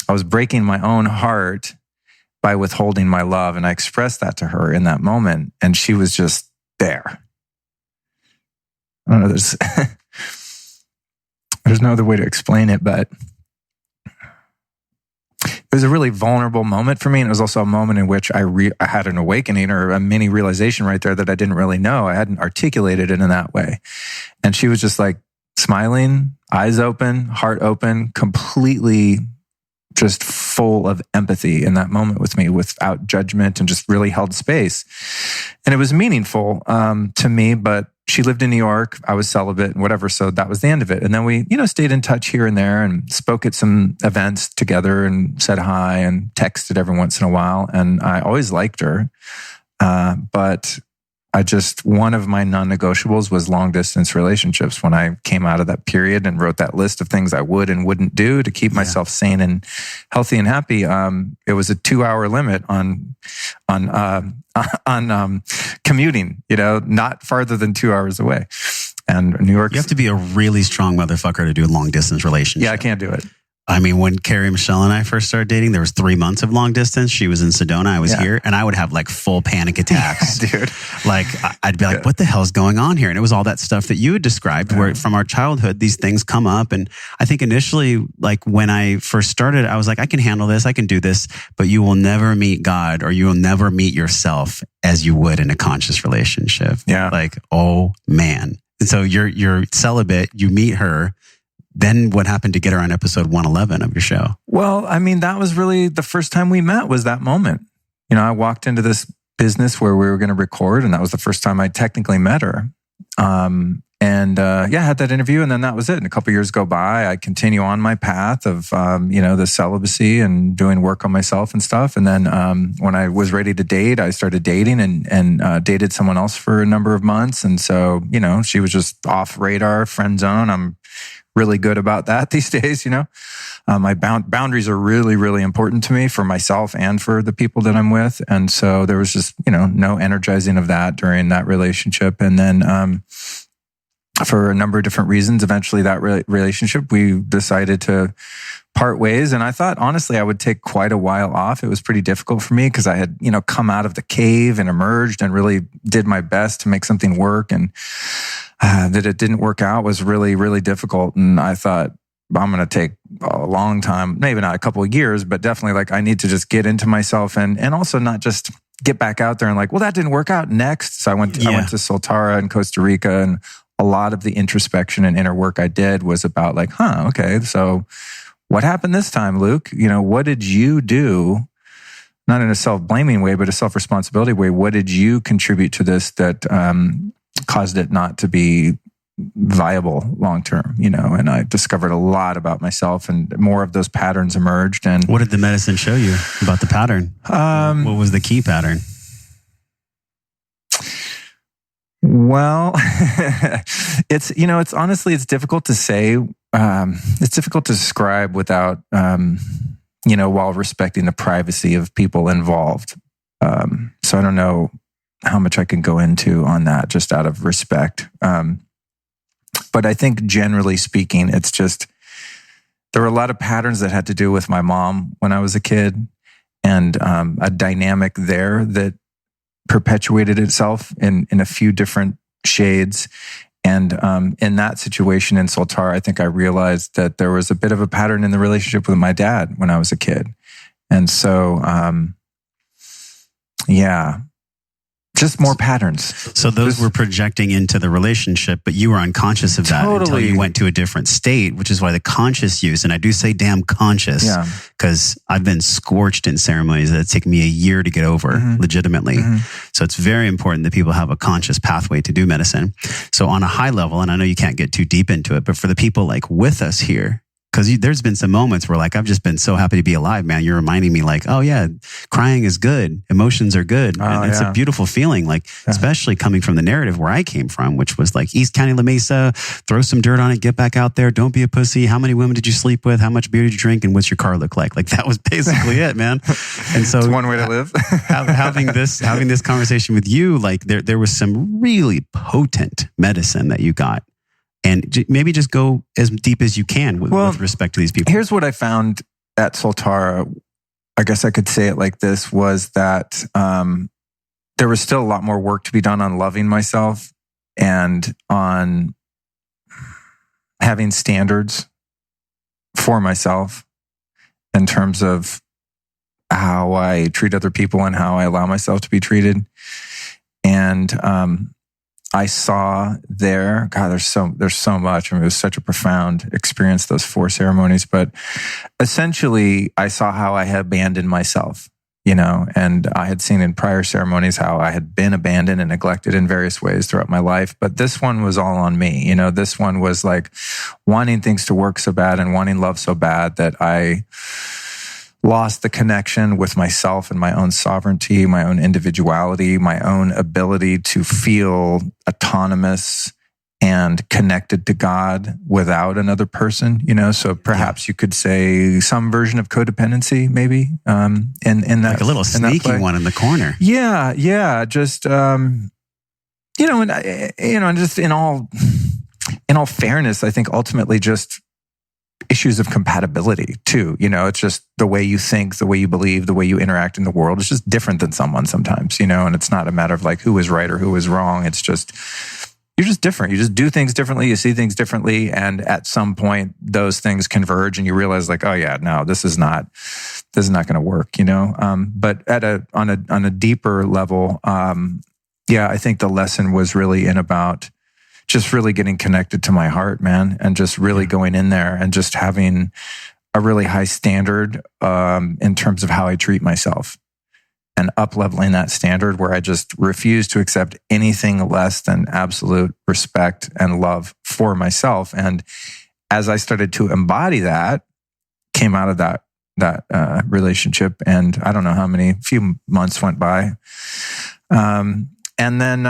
I was breaking my own heart by withholding my love. And I expressed that to her in that moment. And she was just there. I don't know, there's no other way to explain it, but it was a really vulnerable moment for me. And it was also a moment in which I had an awakening or a mini realization right there that I didn't really know. I hadn't articulated it in that way. And she was just like smiling, eyes open, heart open, completely just full of empathy in that moment with me without judgment, and just really held space. And it was meaningful to me, but she lived in New York. I was celibate and whatever. So that was the end of it. And then we, stayed in touch here and there and spoke at some events together and said hi and texted every once in a while. And I always liked her. But one of my non-negotiables was long distance relationships. When I came out of that period and wrote that list of things I would and wouldn't do to keep myself sane and healthy and happy, it was a 2-hour limit on commuting, not farther than 2 hours away. And New York, you have to be a really strong motherfucker to do a long distance relationship. Yeah, I can't do it. I mean, when Carrie, Michelle, and I first started dating, there was 3 months of long distance. She was in Sedona, I was here, and I would have like full panic attacks. Dude. Like, I'd be like, what the hell's going on here? And it was all that stuff that you had described where from our childhood, these things come up. And I think initially, like when I first started, I was like, I can handle this, I can do this, but you will never meet God or you will never meet yourself as you would in a conscious relationship. Yeah. Like, oh man. And so you're celibate, you meet her. Then what happened to get her on episode 111 of your show? Well, I mean, that was really the first time we met, was that moment. I walked into this business where we were going to record, and that was the first time I technically met her. I had that interview, and then that was it. And a couple of years go by, I continue on my path of, the celibacy and doing work on myself and stuff. And then when I was ready to date, I started dating and dated someone else for a number of months. And so, she was just off radar, friend zone. I'm really good about that these days, My boundaries are really, really important to me for myself and for the people that I'm with. And so there was just, no energizing of that during that relationship. And then for a number of different reasons, eventually that relationship, we decided to part ways. And I thought, honestly, I would take quite a while off. It was pretty difficult for me because I had, come out of the cave and emerged and really did my best to make something work. And that it didn't work out was really, really difficult. And I thought, I'm going to take a long time, maybe not a couple of years, but definitely like I need to just get into myself and also not just get back out there and like, well, that didn't work out next. So I went to Soltara in Costa Rica, and a lot of the introspection and inner work I did was about like, okay, so what happened this time, Luke? What did you do? Not in a self-blaming way, but a self-responsibility way. What did you contribute to this that caused it not to be viable long-term, and I discovered a lot about myself, and more of those patterns emerged. And what did the medicine show you about the pattern? What was the key pattern? Well, it's honestly, it's difficult to say. It's difficult to describe without, while respecting the privacy of people involved. So I don't know how much I can go into on that just out of respect. But I think generally speaking, it's just, there were a lot of patterns that had to do with my mom when I was a kid, and a dynamic there that perpetuated itself in a few different shades. And in that situation in Soltara, I think I realized that there was a bit of a pattern in the relationship with my dad when I was a kid. And so, just more patterns. So those were projecting into the relationship, but you were unconscious of that until you went to a different state, which is why the conscious use, and I do say damn conscious, because I've been scorched in ceremonies that take me a year to get over, legitimately. So it's very important that people have a conscious pathway to do medicine. So on a high level, and I know you can't get too deep into it, but for the people like with us here, because there's been some moments where like, I've just been so happy to be alive, man. You're reminding me like, oh yeah, crying is good. Emotions are good. And it's a beautiful feeling, like, especially coming from the narrative where I came from, which was like East County, La Mesa, throw some dirt on it, get back out there. Don't be a pussy. How many women did you sleep with? How much beer did you drink? And what's your car look like? Like that was basically it, man. And so it's one way to live. having this conversation with you, like there was some really potent medicine that you got. And maybe just go as deep as you can with respect to these people. Here's what I found at Soltara. I guess I could say it like this, was that there was still a lot more work to be done on loving myself and on having standards for myself in terms of how I treat other people and how I allow myself to be treated. And I saw there, God, there's so much. I mean, it was such a profound experience, those 4 ceremonies. But essentially, I saw how I had abandoned myself, and I had seen in prior ceremonies how I had been abandoned and neglected in various ways throughout my life. But this one was all on me. This one was like wanting things to work so bad and wanting love so bad that I lost the connection with myself and my own sovereignty, my own individuality, my own ability to feel autonomous and connected to God without another person, So perhaps you could say some version of codependency, maybe, in that, like a little sneaky one in the corner. Yeah. Just, and just in all fairness, I think ultimately just issues of compatibility too. It's just the way you think, the way you believe, the way you interact in the world is just different than someone sometimes, and it's not a matter of like who is right or who is wrong. It's just, you're just different. You just do things differently. You see things differently. And at some point those things converge and you realize like, oh yeah, no, this is not going to work, but on a deeper level, I think the lesson was really about just really getting connected to my heart, man, and just really going in there and just having a really high standard in terms of how I treat myself and up-leveling that standard where I just refuse to accept anything less than absolute respect and love for myself. And as I started to embody that, came out of that relationship, and I don't know how many, few months went by. And then,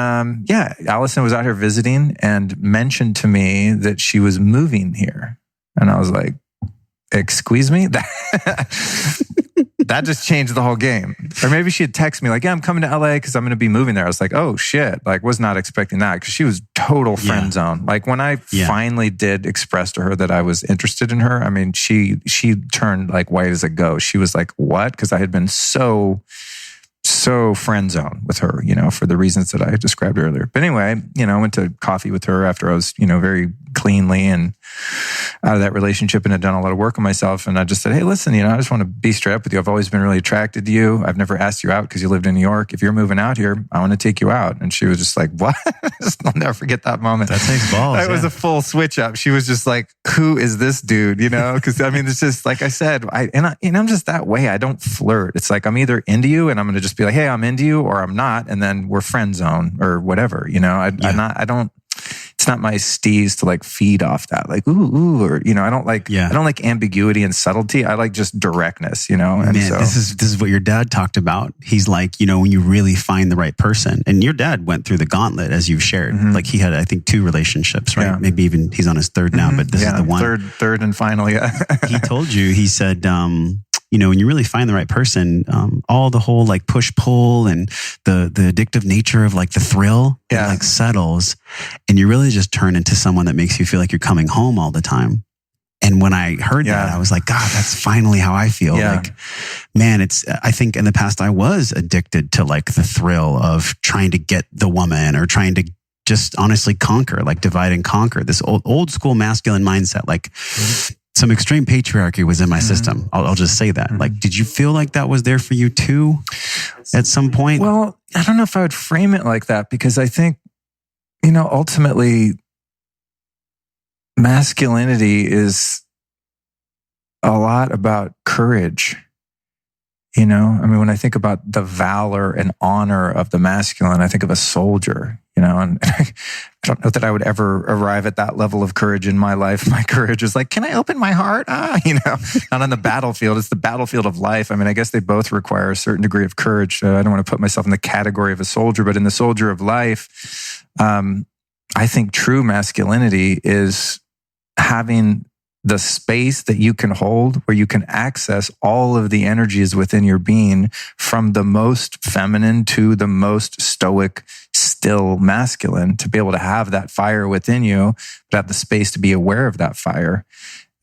Allison was out here visiting and mentioned to me that she was moving here. And I was like, excuse me? That just changed the whole game. Or maybe she had texted me like, yeah, I'm coming to LA because I'm going to be moving there. I was like, oh shit. Like, was not expecting that because she was total friend zone. Like when I finally did express to her that I was interested in her, I mean, she turned like white as a ghost. She was like, what? Because I had been so friend zone with her, for the reasons that I described earlier. But anyway, I went to coffee with her after I was, very cleanly and out of that relationship and had done a lot of work on myself. And I just said, hey, listen, I just want to be straight up with you. I've always been really attracted to you. I've never asked you out because you lived in New York. If you're moving out here, I want to take you out. And she was just like, what? I'll never forget that moment. That takes balls. It was a full switch up. She was just like, who is this dude? Because I mean, it's just like I said, I'm just that way. I don't flirt. It's like I'm either into you and I'm going to just be like, hey, I'm into you, or I'm not. And then we're friend zone or whatever, it's not my steez to like feed off that, like, ooh, or, I don't like ambiguity and subtlety. I like just directness, And man, so, this is what your dad talked about. He's like, when you really find the right person, and your dad went through the gauntlet as you've shared. Like he had, I think, 2 relationships, right? Yeah. Maybe even he's on his 3rd now, but this is the one. Third and final. Yeah. He told you, he said, when you really find the right person, all the whole like push pull and the addictive nature of like the thrill, it like settles, and you really just turn into someone that makes you feel like you're coming home all the time. And when I heard that, I was like, God, that's finally how I feel. Yeah. Like, man, I think in the past I was addicted to like the thrill of trying to get the woman or trying to just honestly conquer, like divide and conquer, this old school masculine mindset. Like, some extreme patriarchy was in my system. I'll just say that. Like, did you feel like that was there for you too at some point? Well, I don't know if I would frame it like that, because I think, ultimately masculinity is a lot about courage. When I think about the valor and honor of the masculine, I think of a soldier, and I don't know that I would ever arrive at that level of courage in my life. My courage is like, can I open my heart? Not on the battlefield. It's the battlefield of life. I guess they both require a certain degree of courage. So I don't want to put myself in the category of a soldier, but in the soldier of life, I think true masculinity is having the space that you can hold, where you can access all of the energies within your being, from the most feminine to the most stoic, still masculine, to be able to have that fire within you, but have the space to be aware of that fire.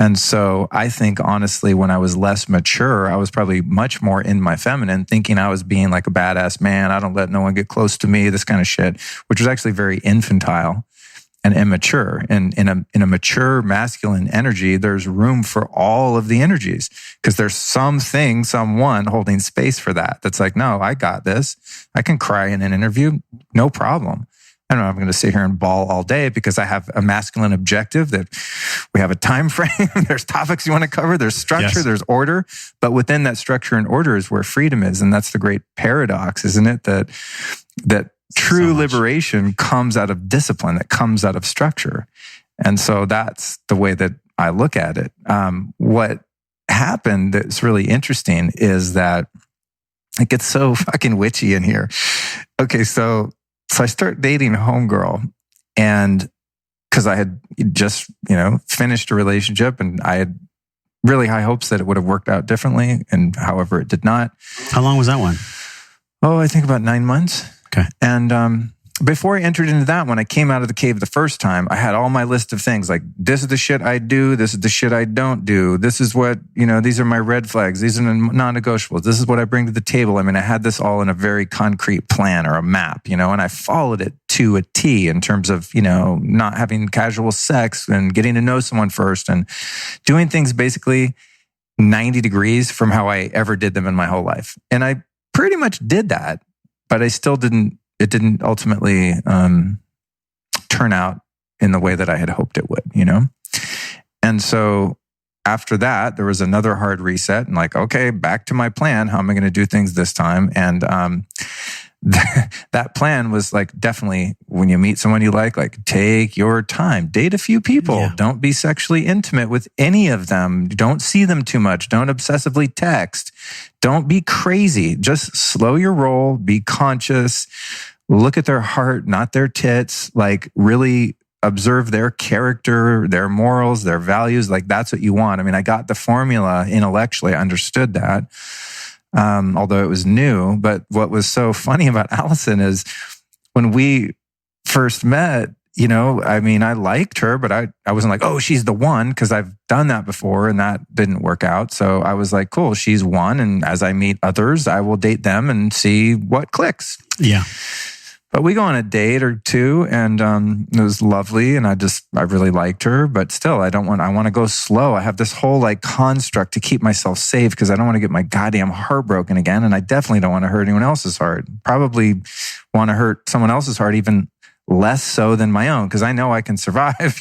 And so I think, honestly, when I was less mature, I was probably much more in my feminine, thinking I was being like a badass man. I don't let no one get close to me, this kind of shit, which was actually very infantile and immature. And in a mature masculine energy, there's room for all of the energies, because there's someone holding space for that. That's like, no, I got this. I can cry in an interview, no problem. I don't know, I'm going to sit here and bawl all day because I have a masculine objective, that we have a time frame. There's topics you want to cover. There's structure, There's order. But within that structure and order is where freedom is. And that's the great paradox, isn't it? That true liberation comes out of discipline, that comes out of structure. And so that's the way that I look at it. What happened that's really interesting is that it gets so fucking witchy in here. Okay, so I start dating a homegirl, and because I had just, finished a relationship, and I had really high hopes that it would have worked out differently, and however, it did not. How long was that one? Oh, I think about 9 months. Okay. And before I entered into that one, I came out of the cave the first time. I had all my list of things, like, this is the shit I do. This is the shit I don't do. This is what, these are my red flags. These are non-negotiables. This is what I bring to the table. I had this all in a very concrete plan or a map, and I followed it to a T in terms of, not having casual sex and getting to know someone first and doing things basically 90 degrees from how I ever did them in my whole life. And I pretty much did that. But I still it didn't ultimately turn out in the way that I had hoped it would, And so after that, there was another hard reset, and like, okay, back to my plan. How am I going to do things this time? And that plan was like, definitely when you meet someone you like take your time, date a few people. Yeah. Don't be sexually intimate with any of them. Don't see them too much. Don't obsessively text. Don't be crazy. Just slow your roll, be conscious, look at their heart, not their tits, like really observe their character, their morals, their values. Like, that's what you want. I got the formula intellectually. I understood that. Although it was new. But what was so funny about Allison is when we first met, I liked her, but I wasn't like, oh, she's the one, because I've done that before and that didn't work out. So I was like, cool, she's one. And as I meet others, I will date them and see what clicks. Yeah. But we go on a date or two, and it was lovely, and I really liked her. But still, I want to go slow. I have this whole like construct to keep myself safe, because I don't want to get my goddamn heart broken again, and I definitely don't want to hurt anyone else's heart. Probably want to hurt someone else's heart even less so than my own, because I know I can survive.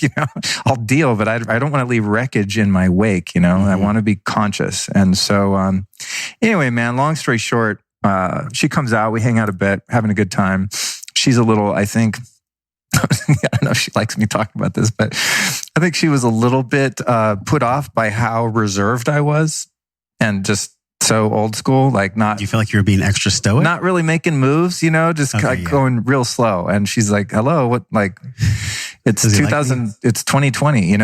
I'll deal, but I don't want to leave wreckage in my wake. I want to be conscious, and so anyway, man. Long story short, she comes out. We hang out a bit, having a good time. She's a little, I think, I don't know if she likes me talking about this, but I think she was a little bit put off by how reserved I was, and just so old school, like not. You feel like you were being extra stoic? Not really making moves, just going real slow. And she's like, hello, what, like, it's 2000, like it's 2020,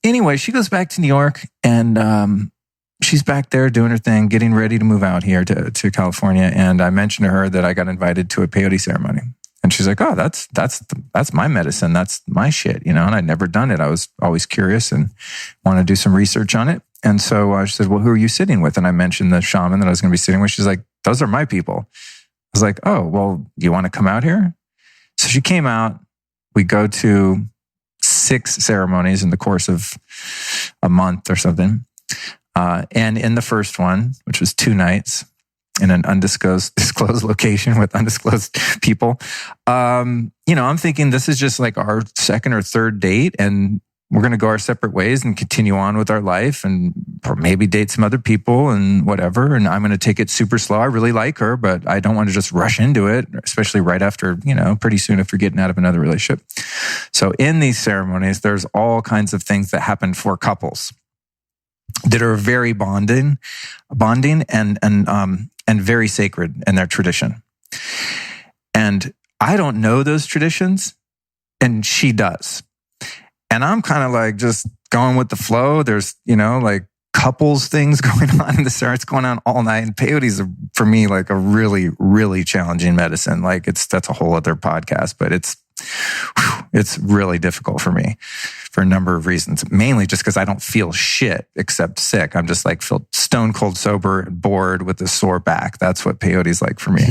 Anyway, she goes back to New York, and she's back there doing her thing, getting ready to move out here to California. And I mentioned to her that I got invited to a peyote ceremony. And she's like, oh, that's my medicine. That's my shit, And I'd never done it. I was always curious and wanted to do some research on it. And so she said, well, who are you sitting with? And I mentioned the shaman that I was going to be sitting with. She's like, those are my people. I was like, oh, well, you want to come out here? So she came out. We go to 6 ceremonies in the course of a month or something. And in the first one, which was 2 nights in an disclosed location with undisclosed people, I'm thinking this is just like our second or third date, and we're going to go our separate ways and continue on with our life and maybe date some other people and whatever. And I'm going to take it super slow. I really like her, but I don't want to just rush into it, especially right after, pretty soon if you're getting out of another relationship. So in these ceremonies, there's all kinds of things that happen for couples that are very bonding and very sacred in their tradition. And I don't know those traditions, and she does. And I'm kind of like just going with the flow. There's, like couples things going on in the ceremony. It's going on all night. And peyote is, for me, like a really, really challenging medicine. Like that's a whole other podcast, but it's really difficult for me for a number of reasons. Mainly just because I don't feel shit except sick. I'm just like feel stone cold sober, bored with a sore back. That's what peyote is like for me,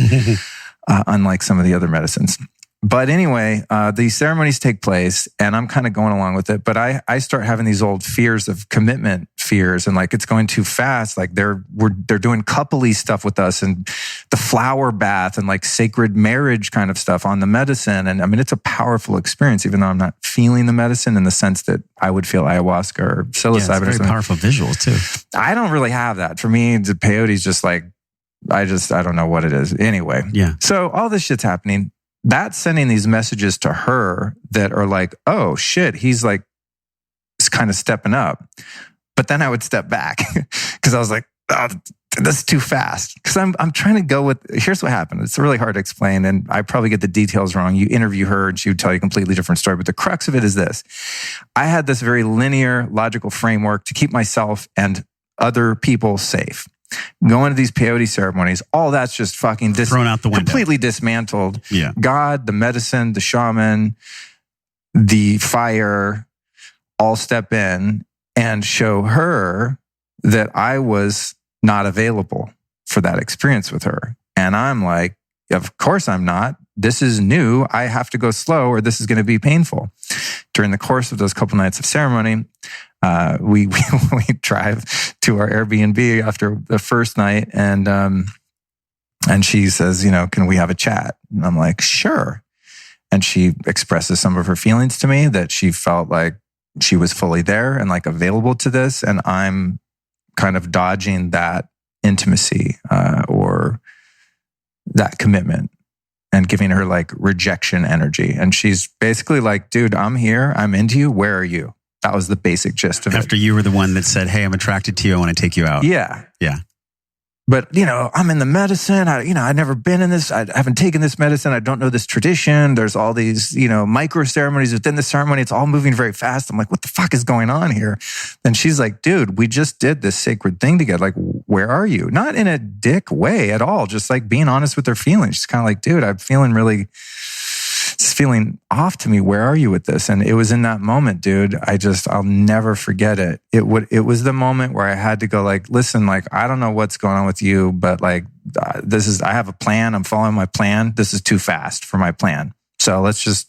unlike some of the other medicines. But anyway, these ceremonies take place and I'm kind of going along with it. But I start having these old fears of commitment fears, and like it's going too fast. Like they're doing coupley stuff with us and the flower bath and like sacred marriage kind of stuff on the medicine. And I mean, it's a powerful experience, even though I'm not feeling the medicine in the sense that I would feel ayahuasca or psilocybin. Yeah, it's very powerful visual too. I don't really have that. For me, the peyote is just like, I don't know what it is. Anyway. Yeah. So all this shit's happening. That's sending these messages to her that are like, oh shit, he's like, it's kind of stepping up. But then I would step back because I was like, oh, this is too fast. Because I'm trying to go with, here's what happened. It's really hard to explain, and I probably get the details wrong. You interview her and she would tell you a completely different story. But the crux of it is this. I had this very linear, logical framework to keep myself and other people safe. Going to these peyote ceremonies, all that's just fucking thrown out the window. Completely dismantled. Yeah. God, the medicine, the shaman, the fire, all step in and show her that I was not available for that experience with her. And I'm like, of course I'm not. This is new. I have to go slow or this is going to be painful. During the course of those couple nights of ceremony, we drive to our Airbnb after the first night, and she says, can we have a chat? And I'm like, sure. And she expresses some of her feelings to me, that she felt like she was fully there and like available to this, and I'm kind of dodging that intimacy or that commitment and giving her like rejection energy. And she's basically like, dude, I'm here. I'm into you. Where are you? That was the basic gist of it. After you were the one that said, hey, I'm attracted to you. I want to take you out. Yeah. Yeah. But, I'm in the medicine. I've never been in this. I haven't taken this medicine. I don't know this tradition. There's all these, micro ceremonies within the ceremony. It's all moving very fast. I'm like, what the fuck is going on here? And she's like, dude, we just did this sacred thing together. Like, where are you? Not in a dick way at all. Just like being honest with her feelings. She's kind of like, dude, it's feeling off to me. Where are you with this? And it was in that moment, dude, I'll never forget it. It was the moment where I had to go like, listen, like, I don't know what's going on with you, but like, I have a plan. I'm following my plan. This is too fast for my plan. So let's just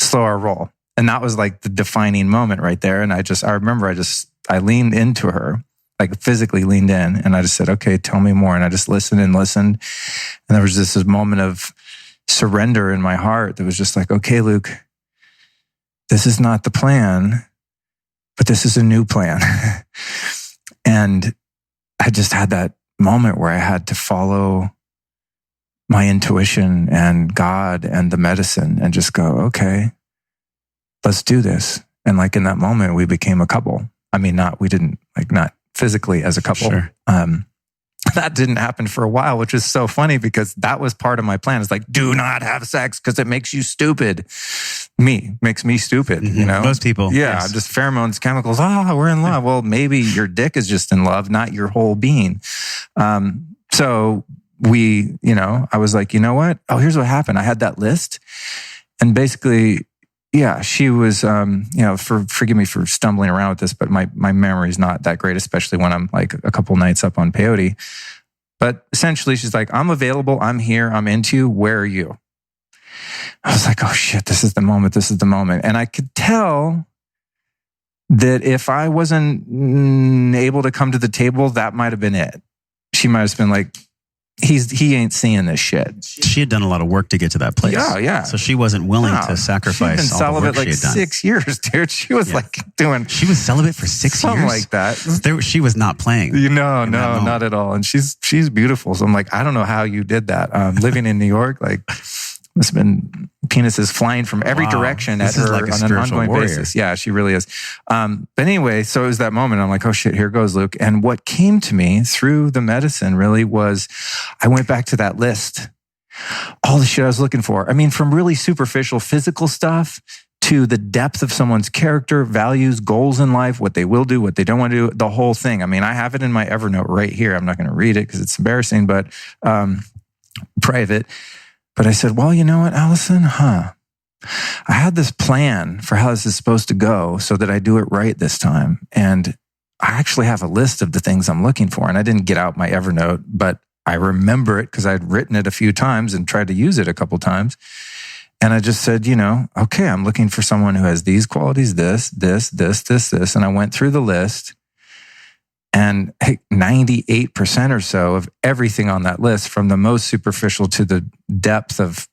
slow our roll. And that was like the defining moment right there. And I remember I leaned into her, like physically leaned in, and I just said, okay, tell me more. And I just listened. And there was this moment of surrender in my heart that was just like, okay, Luke, this is not the plan, but this is a new plan. And I just had that moment where I had to follow my intuition and God and the medicine and just go, okay, let's do this. And like in that moment, we became a couple. I mean, not physically as a couple. Sure. That didn't happen for a while, which is so funny because that was part of my plan. It's like, do not have sex because it makes you stupid. Makes me stupid, Most people. Yeah, Yes. just pheromones, chemicals. Oh, we're in love. Well, maybe your dick is just in love, not your whole being. So I was like, you know what? Oh, here's what happened. I had that list. And basically, yeah, she was, forgive me for stumbling around with this, but my memory is not that great, especially when I'm like a couple nights up on peyote. But essentially, she's like, I'm available. I'm here. I'm into you. Where are you? I was like, oh shit, this is the moment. And I could tell that if I wasn't able to come to the table, that might have been it. She might have just been like, he ain't seeing this shit. She had done a lot of work to get to that place. Yeah. So she wasn't willing to sacrifice She'd been all the work celibate like she had done. 6 years, dude. She was like doing... She was celibate for 6 years? Something like that. She was not playing. No, not at all. And she's beautiful. So I'm like, I don't know how you did that. Living in New York, like, must have been penises flying from every direction at her like on an ongoing basis. Yeah, she really is. But anyway, so it was that moment. I'm like, oh shit, here goes Luke. And what came to me through the medicine really was, I went back to that list. All the shit I was looking for. I mean, from really superficial physical stuff to the depth of someone's character, values, goals in life, what they will do, what they don't want to do, the whole thing. I mean, I have it in my Evernote right here. I'm not going to read it because it's embarrassing, but private. But I said, well, you know what, Allison? I had this plan for how this is supposed to go so that I do it right this time. And I actually have a list of the things I'm looking for. And I didn't get out my Evernote, but I remember it because I'd written it a few times and tried to use it a couple times. And I just said, okay, I'm looking for someone who has these qualities, this. And I went through the list. And 98% or so of everything on that list, from the most superficial to the depth of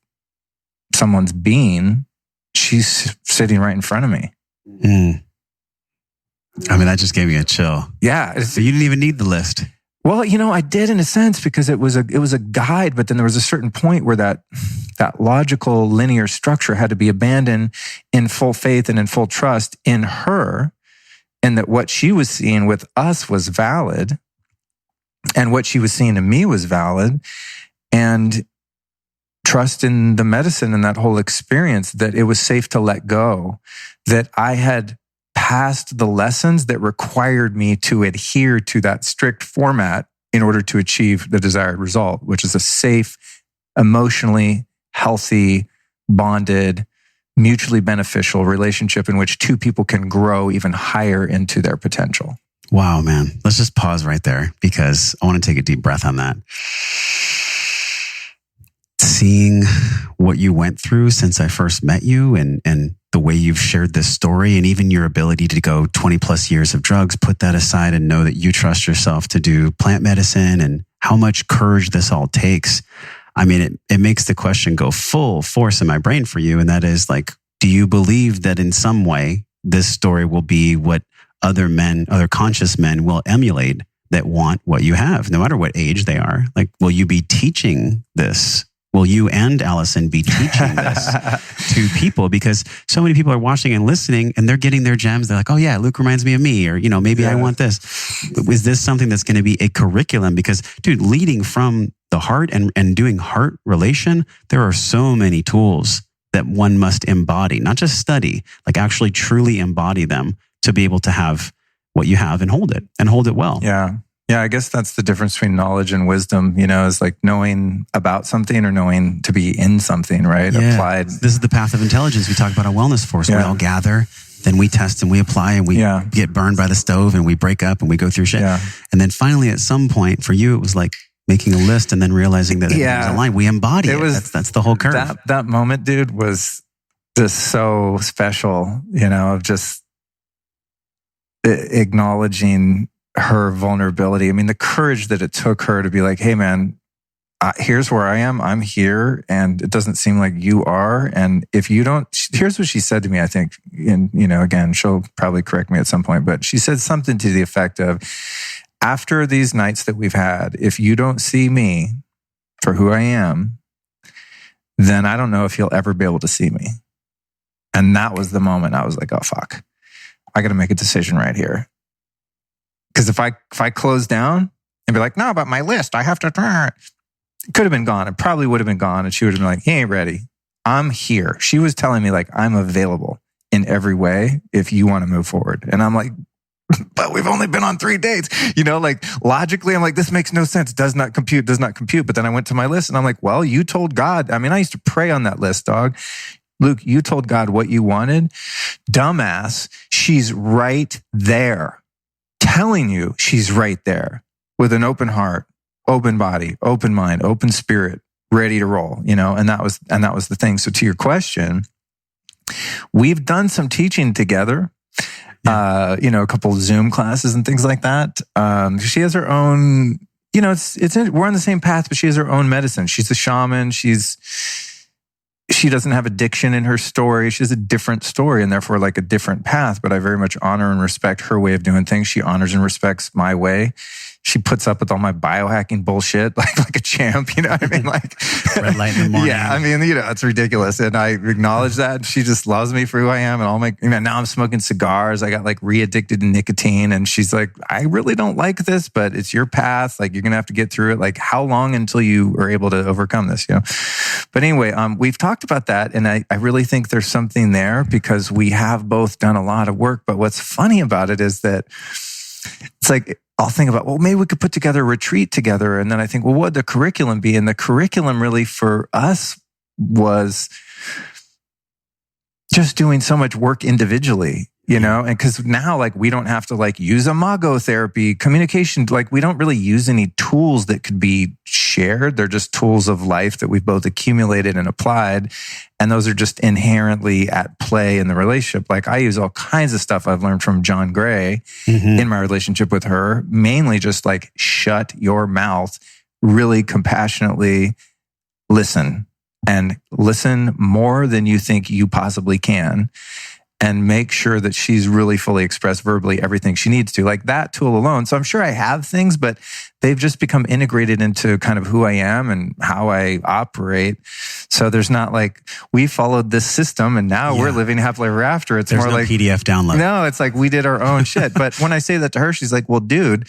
someone's being, she's sitting right in front of me. Mm. I mean, that just gave me a chill. Yeah. So you didn't even need the list. Well, I did in a sense because it was a guide, but then there was a certain point where that logical linear structure had to be abandoned in full faith and in full trust in her. And that what she was seeing with us was valid, and what she was seeing in me was valid, and trust in the medicine and that whole experience that it was safe to let go, that I had passed the lessons that required me to adhere to that strict format in order to achieve the desired result, which is a safe, emotionally healthy, bonded, mutually beneficial relationship in which two people can grow even higher into their potential. Wow, man. Let's just pause right there because I want to take a deep breath on that. Seeing what you went through since I first met you and the way you've shared this story, and even your ability to go 20 plus years of drugs, put that aside and know that you trust yourself to do plant medicine and how much courage this all takes. I mean, it makes the question go full force in my brain for you. And that is like, do you believe that in some way this story will be what other conscious men will emulate that want what you have, no matter what age they are? Like, will you be teaching this? Will you and Allison be teaching this to people? Because so many people are watching and listening and they're getting their gems. They're like, oh yeah, Luke reminds me of me, or, maybe I want this. Is this something that's going to be a curriculum? Because dude, leading from the heart and doing heart relation, there are so many tools that one must embody, not just study, like actually truly embody them to be able to have what you have and hold it well. Yeah. Yeah, I guess that's the difference between knowledge and wisdom, is like knowing about something or knowing to be in something, right? Yeah. Applied. This is the path of intelligence we talk about on Wellness Force. Yeah. We all gather, then we test and we apply and we get burned by the stove and we break up and we go through shit. Yeah. And then finally at some point for you, it was like making a list and then realizing that it was aligned. We embody it. That's the whole curve. That moment, dude, was just so special, of just acknowledging her vulnerability. I mean, the courage that it took her to be like, hey man, here's where I am. I'm here and it doesn't seem like you are. And if you don't, here's what she said to me, I think, and again, she'll probably correct me at some point, but she said something to the effect of, after these nights that we've had, if you don't see me for who I am, then I don't know if you'll ever be able to see me. And that was the moment I was like, oh fuck, I got to make a decision right here. Because if I close down and be like, no, but my list, I have to turn. It could have been gone. It probably would have been gone. And she would have been like, he ain't ready. I'm here. She was telling me like, I'm available in every way if you want to move forward. And I'm like, but we've only been on 3 dates. Like logically, I'm like, this makes no sense. Does not compute. But then I went to my list and I'm like, well, you told God. I mean, I used to pray on that list, dog. Luke, you told God what you wanted. Dumbass, she's right there. Telling you she's right there with an open heart, open body, open mind, open spirit, ready to roll, and that was the thing. So to your question, we've done some teaching together. A couple Zoom classes and things like that. She has her own, we're on the same path, but she has her own medicine. She's a shaman. She doesn't have addiction in her story. She has a different story and therefore like a different path, but I very much honor and respect her way of doing things. She honors and respects my way. She puts up with all my biohacking bullshit like a champ, you know what I mean? Like red light in the morning. Yeah, I mean, it's ridiculous. And I acknowledge that. She just loves me for who I am. And now I'm smoking cigars. I got like re-addicted to nicotine. And she's like, I really don't like this, but it's your path. Like you're going to have to get through it. Like how long until you are able to overcome this, But anyway, we've talked about that. And I really think there's something there because we have both done a lot of work. But what's funny about it is that it's like, I'll think about, well, maybe we could put together a retreat together. And then I think, well, what would the curriculum be? And the curriculum really for us was just doing so much work individually, and because now like we don't have to like use imago therapy, communication, like we don't really use any tools that could be shared. They're just tools of life that we've both accumulated and applied. And those are just inherently at play in the relationship. Like I use all kinds of stuff I've learned from John Gray in my relationship with her, mainly just like shut your mouth, really compassionately listen and listen more than you think you possibly can. And make sure that she's really fully expressed verbally everything she needs to, like that tool alone. So I'm sure I have things, but they've just become integrated into kind of who I am and how I operate. So there's not like we followed this system and now we're living happily ever after. It's there's more no like PDF download. No, it's like we did our own shit. But when I say that to her, she's like, well, dude,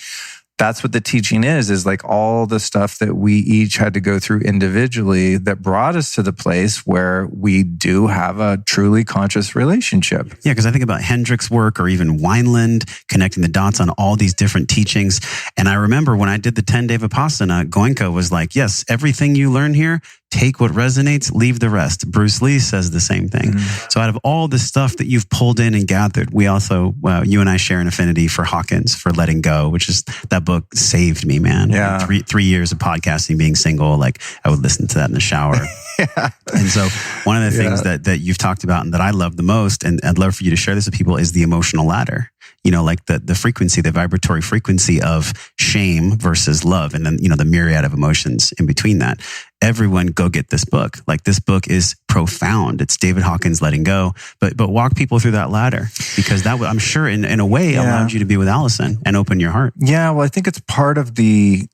that's what the teaching is like all the stuff that we each had to go through individually that brought us to the place where we do have a truly conscious relationship. Yeah, because I think about Hendrick's work or even Wineland, connecting the dots on all these different teachings. And I remember when I did the 10-day Vipassana, Goenka was like, yes, everything you learn here, take what resonates, leave the rest. Bruce Lee says the same thing. So out of all the stuff that you've pulled in and gathered, we also, you and I share an affinity for Hawkins, for letting go, which is that book saved me, man. Yeah. Like 3 years of podcasting, being single, like I would listen to that in the shower. And so one of the things that you've talked about and that I love the most, and I'd love for you to share this with people, is the emotional ladder. Like the frequency, the vibratory frequency of shame versus love. And then, the myriad of emotions in between that. Everyone go get this book. Like this book is profound. It's David Hawkins' Letting Go, but walk people through that ladder because that I'm sure in a way allowed you to be with Allison and open your heart. Yeah. Well, I think it's part of the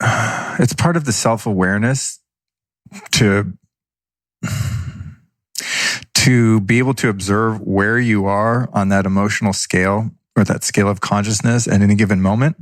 self-awareness to be able to observe where you are on that emotional scale or that scale of consciousness at any given moment,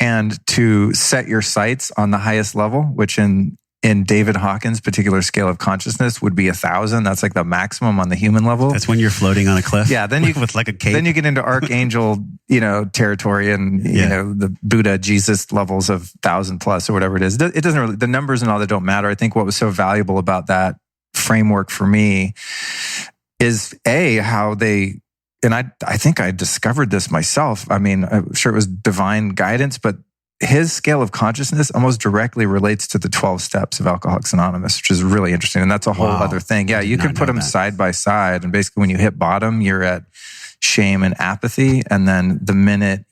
and to set your sights on the highest level, which in David Hawkins' particular scale of consciousness would be 1,000. That's like the maximum on the human level. That's when you're floating on a cliff. Yeah, then you with like a cape. Then you get into archangel, territory, and the Buddha, Jesus levels of 1,000 plus or whatever it is. It doesn't really, the numbers and all that don't matter. I think what was so valuable about that framework for me is how they, and I think I discovered this myself. I mean, I'm sure it was divine guidance, but his scale of consciousness almost directly relates to the 12 steps of Alcoholics Anonymous, which is really interesting. And that's a whole other thing. Yeah, you can put them side by side. And basically when you hit bottom, you're at shame and apathy. And then the minute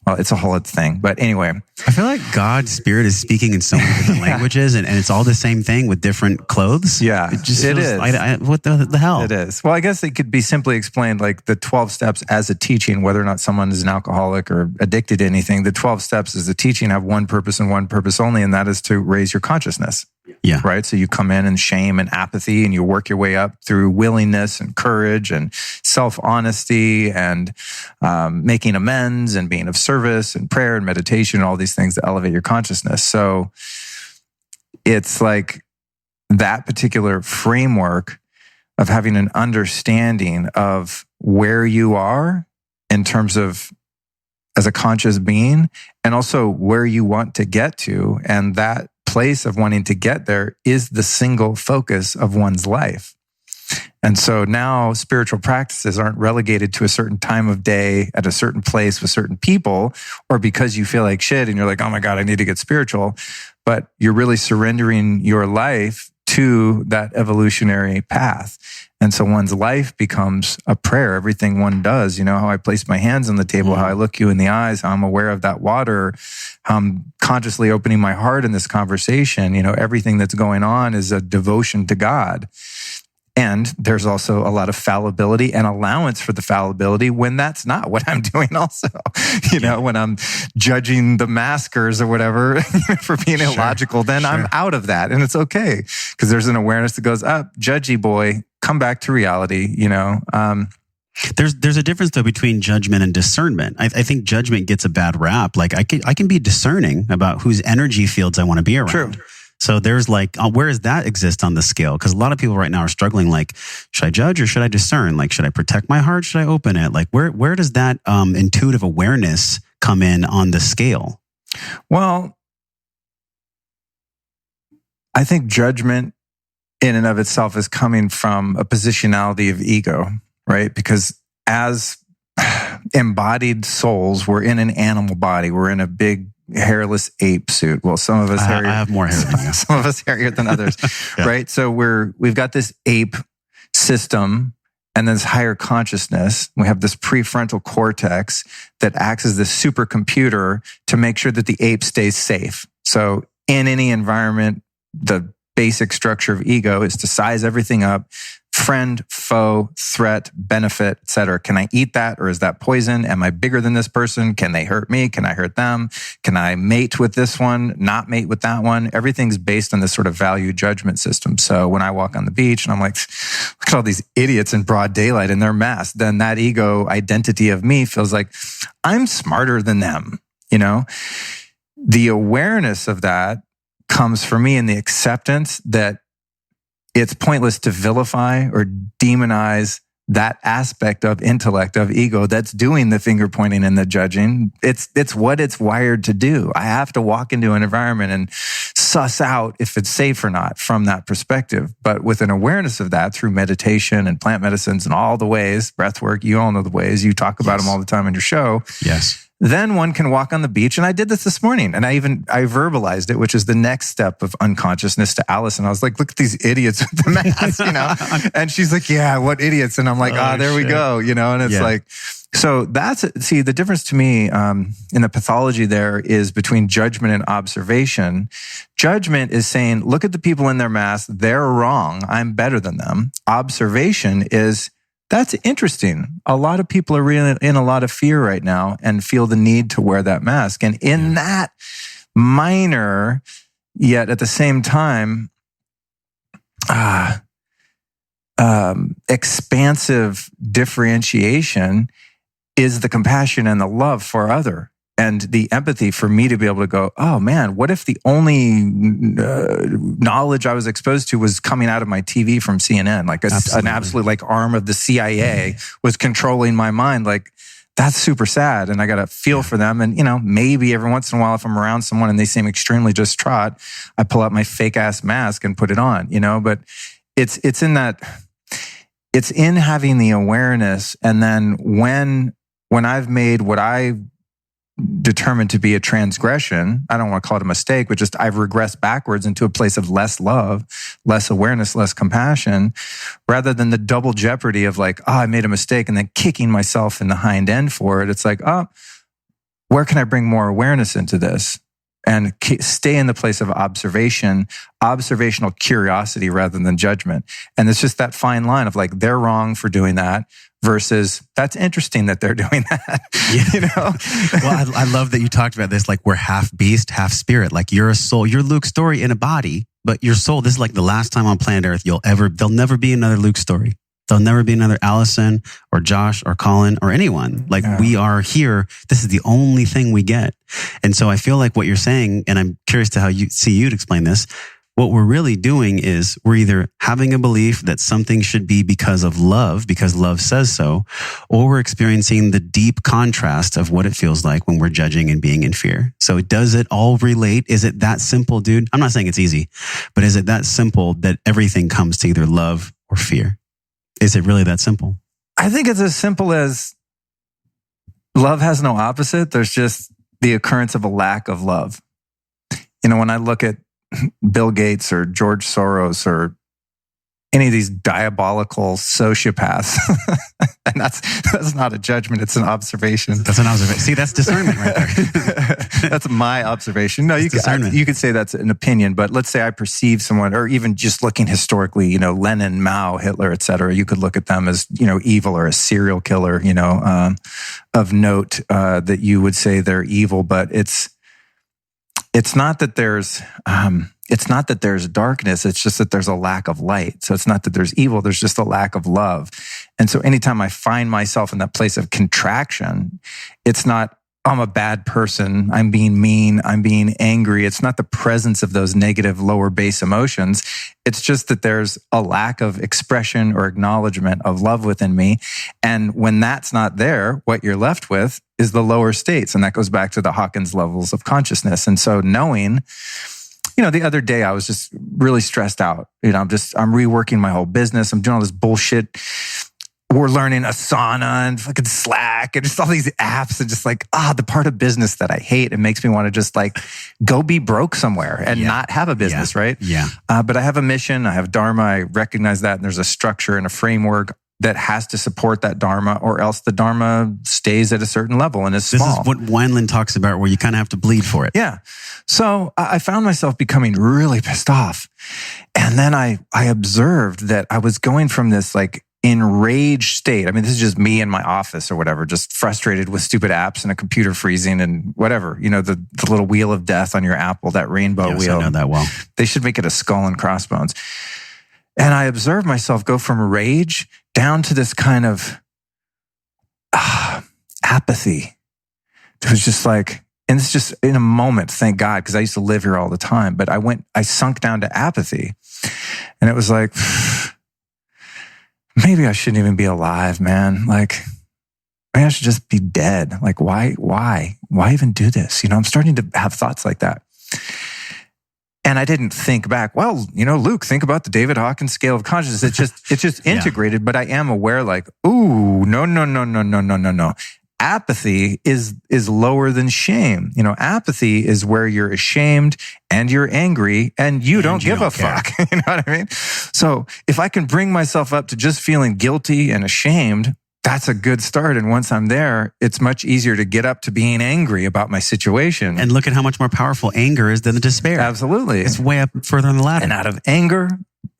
it's a whole other thing. But anyway. I feel like God's spirit is speaking in so many different languages and it's all the same thing with different clothes. Yeah, it is. What the hell? It is. Well, I guess it could be simply explained like the 12 steps as a teaching, whether or not someone is an alcoholic or addicted to anything. The 12 steps as a teaching have one purpose and one purpose only, and that is to raise your consciousness. Yeah. Right. So you come in shame and apathy and you work your way up through willingness and courage and self-honesty and making amends and being of service and prayer and meditation and all these things that elevate your consciousness. So it's like that particular framework of having an understanding of where you are in terms of as a conscious being and also where you want to get to. And that place of wanting to get there is the single focus of one's life. And so now spiritual practices aren't relegated to a certain time of day at a certain place with certain people, or because you feel like shit and you're like, oh my God, I need to get spiritual. But you're really surrendering your life to that evolutionary path. And so one's life becomes a prayer. Everything one does, how I place my hands on the table, how I look you in the eyes, how I'm aware of that water, how I'm consciously opening my heart in this conversation. Everything that's going on is a devotion to God. And there's also a lot of fallibility and allowance for the fallibility when that's not what I'm doing also. When I'm judging the maskers or whatever for being illogical, then I'm out of that. And it's okay because there's an awareness that goes up, judgy boy, come back to reality, There's a difference though between judgment and discernment. I think judgment gets a bad rap. Like I can be discerning about whose energy fields I want to be around. True. So there's where does that exist on the scale? Because a lot of people right now are struggling. Like, should I judge or should I discern? Like, should I protect my heart? Should I open it? Like, where does that intuitive awareness come in on the scale? Well, I think judgment in and of itself is coming from a positionality of ego, right? Because as embodied souls, we're in an animal body. We're in a big hairless ape suit. Well, some of us hairier. I have more hair than you. Some of us hairier than others, right? So we've got this ape system and this higher consciousness. We have this prefrontal cortex that acts as this supercomputer to make sure that the ape stays safe. So in any environment, the basic structure of ego is to size everything up. Friend, foe, threat, benefit, etc. Can I eat that or is that poison? Am I bigger than this person? Can they hurt me? Can I hurt them? Can I mate with this one, not mate with that one? Everything's based on this sort of value judgment system. So when I walk on the beach and I'm like, look at all these idiots in broad daylight in their mask, then that ego identity of me feels like I'm smarter than them. The awareness of that comes for me in the acceptance that it's pointless to vilify or demonize that aspect of intellect, of ego that's doing the finger pointing and the judging. It's what it's wired to do. I have to walk into an environment and suss out if it's safe or not from that perspective. But with an awareness of that through meditation and plant medicines and all the ways, breath work, you all know the ways, you talk about them all the time on your show. Yes. Then one can walk on the beach. And I did this morning and I verbalized it, which is the next step of unconsciousness to Allison. I was like, look at these idiots with the mask, And she's like, yeah, what idiots? And I'm like, there we go, And it's like, so the difference to me in the pathology there is between judgment and observation. Judgment is saying, look at the people in their mask. They're wrong. I'm better than them. Observation is, that's interesting. A lot of people are really in a lot of fear right now and feel the need to wear that mask. And in that minor, yet at the same time, expansive differentiation is the compassion and the love for other. And the empathy for me to be able to go, oh man, what if the only knowledge I was exposed to was coming out of my TV from CNN? Like an absolute arm of the CIA was controlling my mind. Like that's super sad. And I got to feel for them. And, maybe every once in a while, if I'm around someone and they seem extremely distraught, I pull out my fake ass mask and put it on, but it's in having the awareness. And then when I've made what I determined to be a transgression, I don't want to call it a mistake, but just I've regressed backwards into a place of less love, less awareness, less compassion, rather than the double jeopardy of I made a mistake and then kicking myself in the hind end for it. It's where can I bring more awareness into this? And stay in the place of observation, observational curiosity rather than judgment. And it's just that fine line of they're wrong for doing that versus that's interesting that they're doing that. Well, I love that you talked about this. We're half beast, half spirit. You're a soul. You're Luke Story in a body, but your soul. This is the last time on planet Earth there'll never be another Luke Story. There'll never be another Allison or Josh or Colin or anyone. We are here. This is the only thing we get. And so I feel like what you're saying, and I'm curious to how you'd explain this. What we're really doing is we're either having a belief that something should be because love says so, or we're experiencing the deep contrast of what it feels like when we're judging and being in fear. So does it all relate? Is it that simple, dude? I'm not saying it's easy, but is it that simple that everything comes to either love or fear? Is it really that simple? I think it's as simple as love has no opposite. There's just the occurrence of a lack of love. When I look at Bill Gates or George Soros or any of these diabolical sociopaths. And that's not a judgment, it's an observation. That's an observation. See, that's discernment right there. That's my observation. No, you could say that's an opinion, but let's say I perceive someone, or even just looking historically, Lenin, Mao, Hitler, et cetera, you could look at them as, evil, or a serial killer, of note, that you would say they're evil, but it's not that there's darkness. It's just that there's a lack of light. So it's not that there's evil. There's just a lack of love. And so anytime I find myself in that place of contraction, it's not, I'm a bad person, I'm being mean, I'm being angry. It's not the presence of those negative lower base emotions. It's just that there's a lack of expression or acknowledgement of love within me. And when that's not there, what you're left with is the lower states. And that goes back to the Hawkins levels of consciousness. And so knowing, the other day I was just really stressed out. I'm reworking my whole business. I'm doing all this bullshit. We're learning Asana and fucking Slack and just all these apps and just the part of business that I hate. It makes me want to just go be broke somewhere and not have a business, right? Yeah. But I have a mission. I have Dharma. I recognize that. And there's a structure and a framework that has to support that Dharma, or else the Dharma stays at a certain level and is small. This is what Wineland talks about, where you kind of have to bleed for it. Yeah. So I found myself becoming really pissed off. And then I observed that I was going from this enraged state. I mean, this is just me in my office or whatever, just frustrated with stupid apps and a computer freezing and whatever, the little wheel of death on your Apple, that rainbow wheel. I know that well. They should make it a skull and crossbones. And I observed myself go from rage down to this kind of apathy. It was just and it's just in a moment, thank God, because I used to live here all the time, but I sunk down to apathy. And it was maybe I shouldn't even be alive, man. Maybe I should just be dead. Why even do this? I'm starting to have thoughts like that. And I didn't think back, well, Luke, think about the David Hawkins scale of consciousness. It's just integrated, but I am aware ooh, no. Apathy is lower than shame. Apathy is where you're ashamed and you're angry and you don't give a fuck. You know what I mean? So if I can bring myself up to just feeling guilty and ashamed, that's a good start. And once I'm there, it's much easier to get up to being angry about my situation. And look at how much more powerful anger is than the despair. Absolutely. It's way up further on the ladder. And out of anger,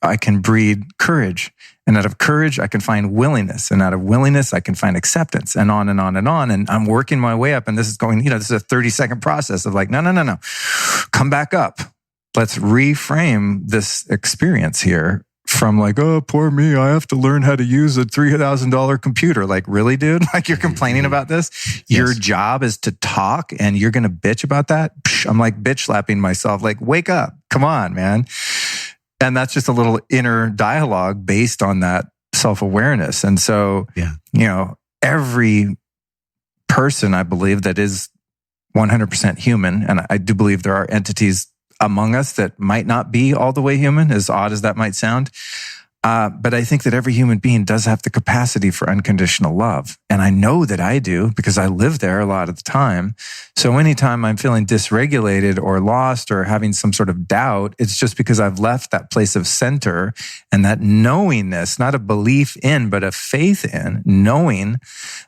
I can breed courage. And out of courage, I can find willingness. And out of willingness, I can find acceptance, and on and on and on. And I'm working my way up. And this is going, this is a 30-second process of no. Come back up. Let's reframe this experience here from oh, poor me, I have to learn how to use a $3,000 computer. Really, dude? You're complaining about this? Yes. Your job is to talk and you're going to bitch about that? I'm bitch slapping myself. Wake up. Come on, man. And that's just a little inner dialogue based on that self-awareness. And so, every person, I believe, that is 100% human, and I do believe there are entities among us that might not be all the way human, as odd as that might sound. But I think that every human being does have the capacity for unconditional love. And I know that I do because I live there a lot of the time. So anytime I'm feeling dysregulated or lost or having some sort of doubt, it's just because I've left that place of center and that knowingness, not a belief in, but a faith in, knowing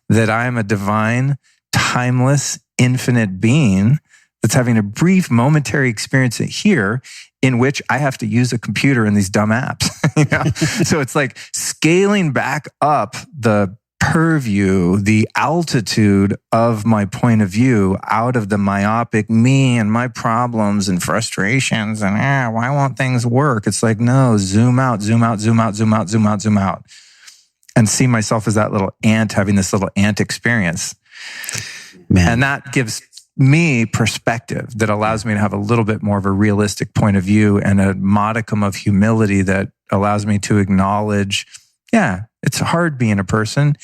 that I am a divine, timeless, infinite being that's having a brief momentary experience here in which I have to use a computer and these dumb apps. So it's scaling back up the purview, the altitude of my point of view out of the myopic me and my problems and frustrations and why won't things work? It's no, zoom out, and see myself as that little ant having this little ant experience. Man. And that gives me perspective that allows me to have a little bit more of a realistic point of view and a modicum of humility that allows me to acknowledge, it's hard being a person.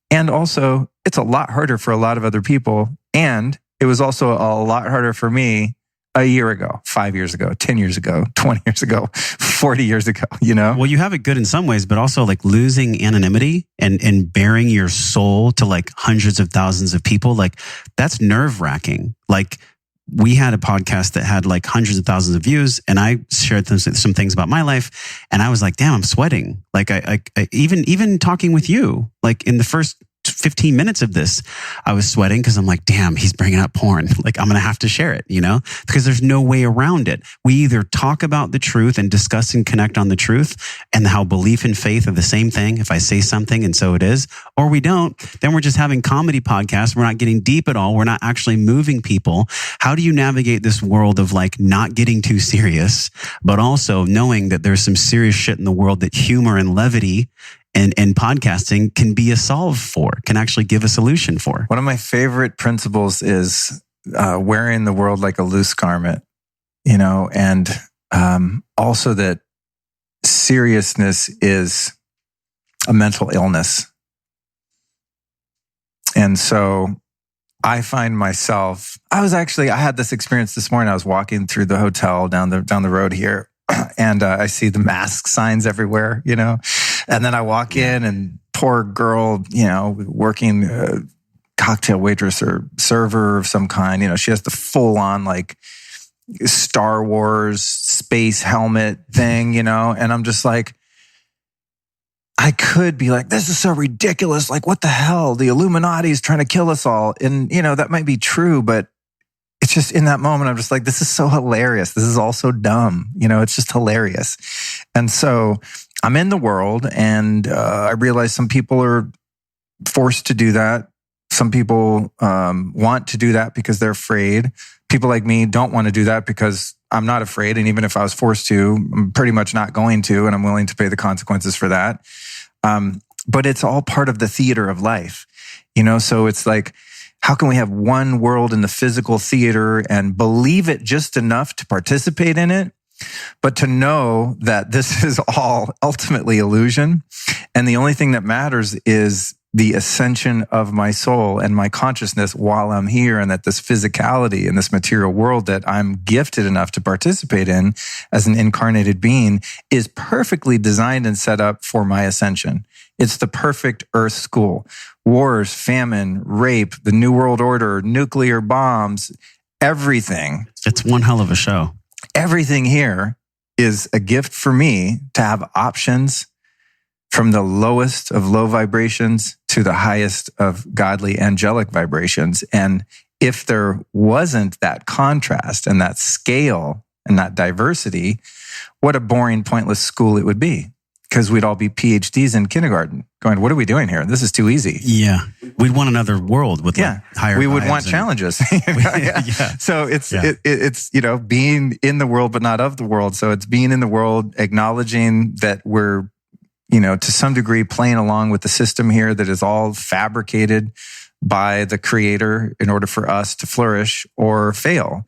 And also, it's a lot harder for a lot of other people. And it was also a lot harder for me a year ago, 5 years ago, 10 years ago, 20 years ago, 40 years ago, Well, you have it good in some ways, but also losing anonymity and bearing your soul to hundreds of thousands of people, that's nerve wracking. we had a podcast that had like hundreds of thousands of views, and I shared some things about my life, and I was like, damn, I'm sweating. Like I even talking with you, like in the first 15 minutes of this, I was sweating because I'm like, damn, he's bringing up porn. Like, I'm going to have to share it, because there's no way around it. We either talk about the truth and discuss and connect on the truth and how belief and faith are the same thing. If I say something and so it is, or we don't, then we're just having comedy podcasts. We're not getting deep at all. We're not actually moving people. How do you navigate this world of like not getting too serious, but also knowing that there's some serious shit in the world that humor and levity and podcasting can be a solve for, can actually give a solution for? One of my favorite principles is wearing the world like a loose garment, and also that seriousness is a mental illness. And so I find myself, I had this experience this morning. I was walking through the hotel down the road here, and I see the mask signs everywhere, and then I walk in, and poor girl, working cocktail waitress or server of some kind, she has the full on like Star Wars space helmet thing, and I'm just like, I could be like, this is so ridiculous. Like, what the hell? The Illuminati is trying to kill us all. And, that might be true, but it's just in that moment, I'm just like, this is so hilarious. This is all so dumb. It's just hilarious. And so I'm in the world, and I realize some people are forced to do that. Some people want to do that because they're afraid. People like me don't want to do that because I'm not afraid. And even if I was forced to, I'm pretty much not going to, and I'm willing to pay the consequences for that. But it's all part of the theater of life, so it's like, how can we have one world in the physical theater and believe it just enough to participate in it, but to know that this is all ultimately illusion, and the only thing that matters is the ascension of my soul and my consciousness while I'm here, and that this physicality in this material world that I'm gifted enough to participate in as an incarnated being is perfectly designed and set up for my ascension. It's the perfect earth school. Wars, famine, rape, the New World Order, nuclear bombs, everything. It's one hell of a show. Everything here is a gift for me to have options from the lowest of low vibrations to the highest of godly angelic vibrations. And if there wasn't that contrast and that scale and that diversity, what a boring, pointless school it would be. Because we'd all be PhDs in kindergarten going, what are we doing here? This is too easy. Yeah. We'd want another world with higher we would want challenges. So it's being in the world, but not of the world. So it's being in the world, acknowledging that we're, to some degree playing along with the system here that is all fabricated by the creator in order for us to flourish or fail.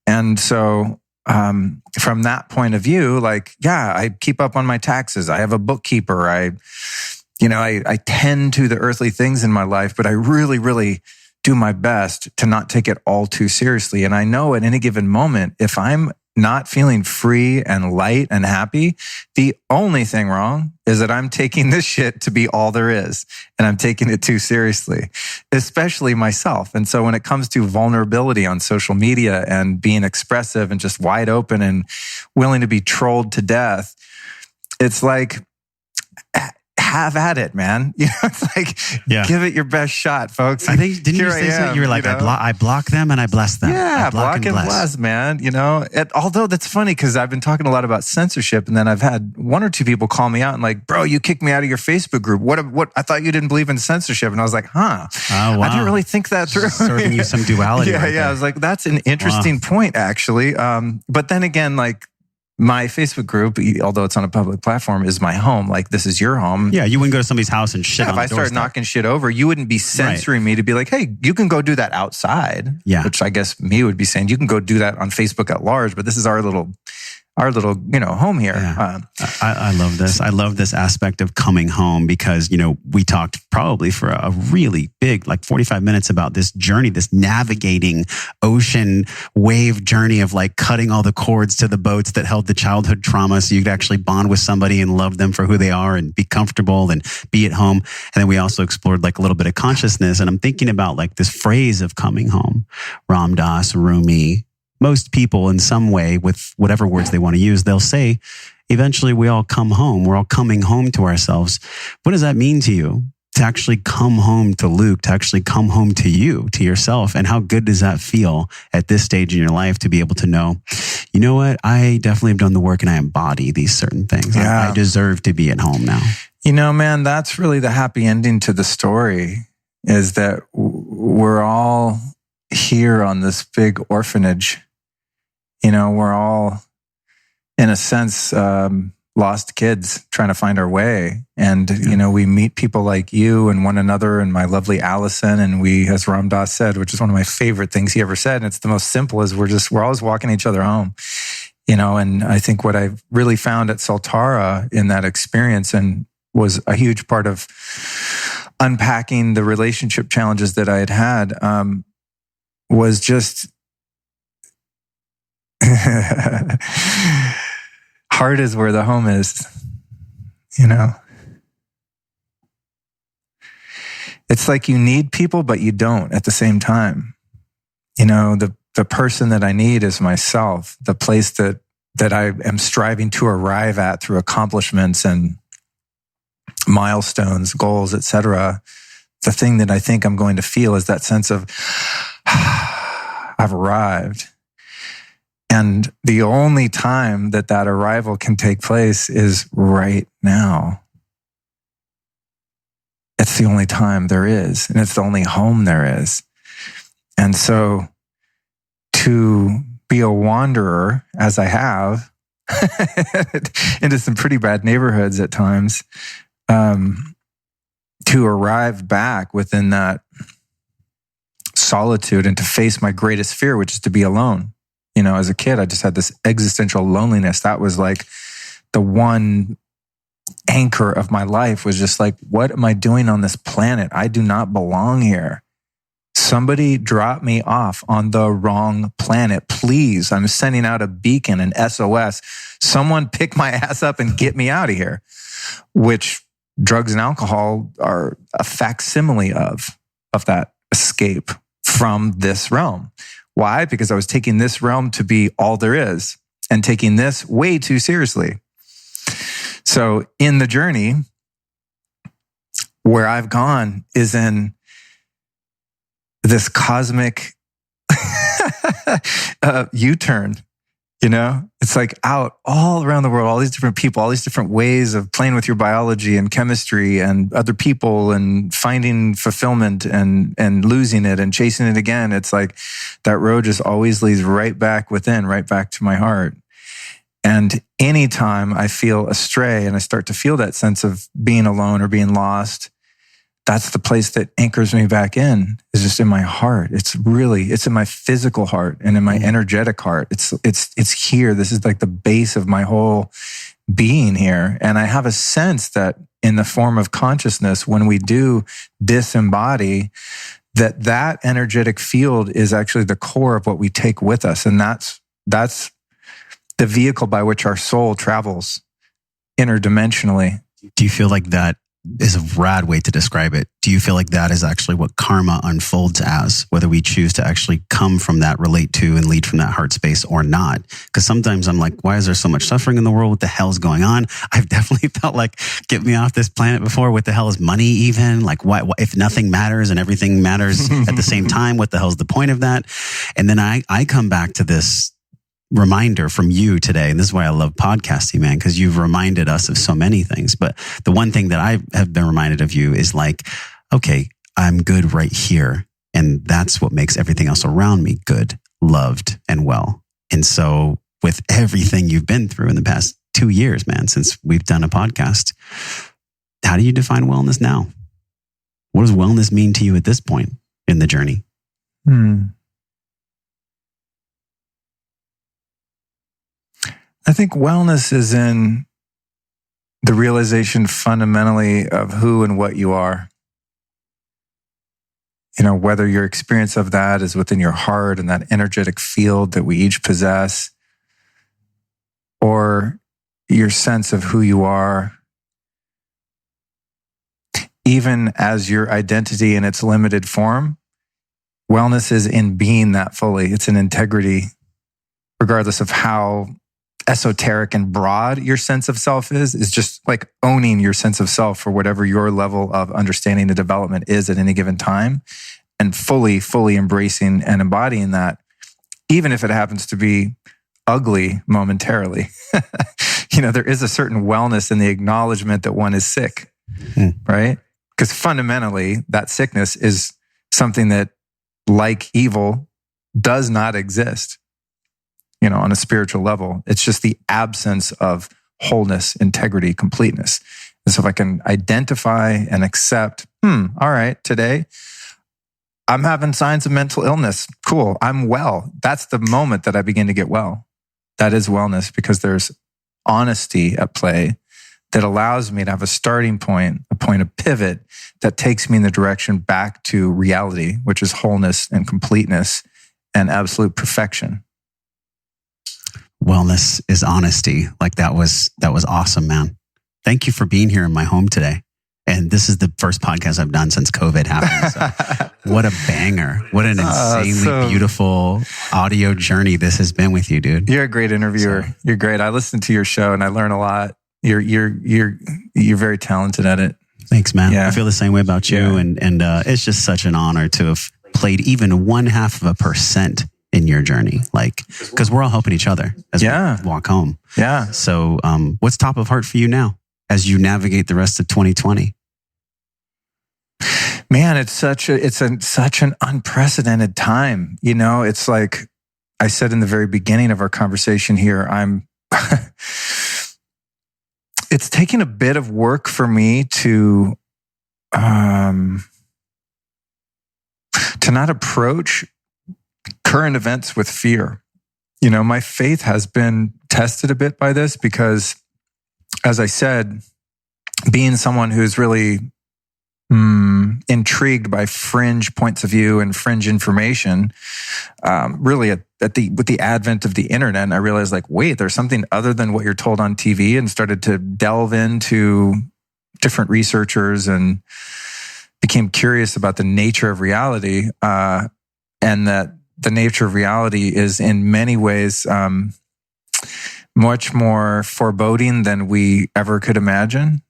And so from that point of view, I keep up on my taxes. I have a bookkeeper. I tend to the earthly things in my life, but I really, really do my best to not take it all too seriously. And I know at any given moment, if I'm not feeling free and light and happy, the only thing wrong is that I'm taking this shit to be all there is. And I'm taking it too seriously, especially myself. And so when it comes to vulnerability on social media and being expressive and just wide open and willing to be trolled to death, it's like, have at it, man. It's like, give it your best shot, folks. I think, didn't you say so? You were like, I block them and I bless them. Yeah, block and bless, man. Although that's funny because I've been talking a lot about censorship, and then I've had one or two people call me out and like, bro, you kicked me out of your Facebook group. What? I thought you didn't believe in censorship. And I was like, huh. Oh, wow. I didn't really think that through. Serving you some duality. I was like, that's an interesting point, actually. But then again, my Facebook group, although it's on a public platform, is my home. Like, this is your home. Yeah, you wouldn't go to somebody's house and shit on the doorstep. If I started knocking shit over, you wouldn't be censoring me to be like, hey, you can go do that outside. Yeah. Which I guess me would be saying, you can go do that on Facebook at large, but this is our little our little, home here. Yeah. I love this. I love this aspect of coming home because, we talked probably for a really big, like 45 minutes about this journey, this navigating ocean wave journey of like cutting all the cords to the boats that held the childhood trauma so you could actually bond with somebody and love them for who they are and be comfortable and be at home. And then we also explored like a little bit of consciousness. And I'm thinking about like this phrase of coming home, Ram Dass, Rumi. Most people in some way with whatever words they want to use, they'll say, eventually we all come home. We're all coming home to ourselves. What does that mean to you? To actually come home to Luke, to actually come home to you, to yourself. And how good does that feel at this stage in your life to be able to know, you know what? I definitely have done the work and I embody these certain things. Yeah. I deserve to be at home now. Man, that's really the happy ending to the story, is that we're all here on this big orphanage. We're all, in a sense, lost kids trying to find our way. And, we meet people like you and one another and my lovely Allison. And we, as Ram Dass said, which is one of my favorite things he ever said, and it's the most simple, is we're always walking each other home. And I think what I really found at Soltara in that experience, and was a huge part of unpacking the relationship challenges that I had, was just heart is where the home is, It's like you need people, but you don't at the same time. The person that I need is myself, the place that I am striving to arrive at through accomplishments and milestones, goals, etc. The thing that I think I'm going to feel is that sense of, I've arrived. And the only time that arrival can take place is right now. It's the only time there is, and it's the only home there is. And so to be a wanderer, as I have, into some pretty bad neighborhoods at times, to arrive back within that solitude and to face my greatest fear, which is to be alone. As a kid, I just had this existential loneliness. That was like the one anchor of my life, was just like, what am I doing on this planet? I do not belong here. Somebody drop me off on the wrong planet. Please, I'm sending out a beacon, an SOS. Someone pick my ass up and get me out of here, which drugs and alcohol are a facsimile of that escape from this realm. Why? Because I was taking this realm to be all there is and taking this way too seriously. So in the journey, where I've gone is in this cosmic U-turn. It's like out all around the world, all these different people, all these different ways of playing with your biology and chemistry and other people and finding fulfillment and losing it and chasing it again. It's like that road just always leads right back within, right back to my heart. And anytime I feel astray and I start to feel that sense of being alone or being lost, that's the place that anchors me back in, is just in my heart. It's in my physical heart and in my energetic heart. It's here. This is like the base of my whole being here. And I have a sense that in the form of consciousness, when we do disembody, that energetic field is actually the core of what we take with us. And that's the vehicle by which our soul travels interdimensionally. Do you feel like that is a rad way to describe it? Do you feel like that is actually what karma unfolds as, whether we choose to actually come from that, relate to, and lead from that heart space or not? Because sometimes I'm like, why is there so much suffering in the world? What the hell's going on? I've definitely felt like, get me off this planet before. What the hell is money even? Like, why if nothing matters and everything matters at the same time, what the hell's the point of that? And then I come back to this reminder from you today. And this is why I love podcasting, man, because you've reminded us of so many things. But the one thing that I have been reminded of you is like, okay, I'm good right here. And that's what makes everything else around me good, loved, and well. And so with everything you've been through in the past 2 years, man, since we've done a podcast, how do you define wellness now? What does wellness mean to you at this point in the journey? I think wellness is in the realization fundamentally of who and what you are. Whether your experience of that is within your heart and that energetic field that we each possess, or your sense of who you are, even as your identity in its limited form. Wellness is in being that fully. It's an integrity, regardless of how esoteric and broad your sense of self is just like owning your sense of self for whatever your level of understanding and development is at any given time, and fully embracing and embodying that, even if it happens to be ugly momentarily. There is a certain wellness in the acknowledgement that one is sick, right? Because fundamentally, that sickness is something that, like evil, does not exist, on a spiritual level. It's just the absence of wholeness, integrity, completeness. And so if I can identify and accept, all right, today I'm having signs of mental illness. Cool, I'm well. That's the moment that I begin to get well. That is wellness, because there's honesty at play that allows me to have a starting point, a point of pivot that takes me in the direction back to reality, which is wholeness and completeness and absolute perfection. Wellness is honesty. Like that was awesome, man. Thank you for being here in my home today. And this is the first podcast I've done since COVID happened. So what a banger. What an insanely beautiful audio journey this has been with you, dude. You're a great interviewer. So, you're great. I listen to your show and I learn a lot. You're very talented at it. Thanks, man. Yeah. I feel the same way about you. Yeah. And it's just such an honor to have played even 0.5% in your journey. Like, because we're all helping each other as we walk home. Yeah. So what's top of heart for you now as you navigate the rest of 2020? Man, it's such an unprecedented time. It's like I said in the very beginning of our conversation here, it's taken a bit of work for me to not approach current events with fear. My faith has been tested a bit by this because, as I said, being someone who's really intrigued by fringe points of view and fringe information, really with the advent of the internet, I realized wait, there's something other than what you're told on TV, and started to delve into different researchers and became curious about the nature of reality, and that the nature of reality is in many ways much more foreboding than we ever could imagine.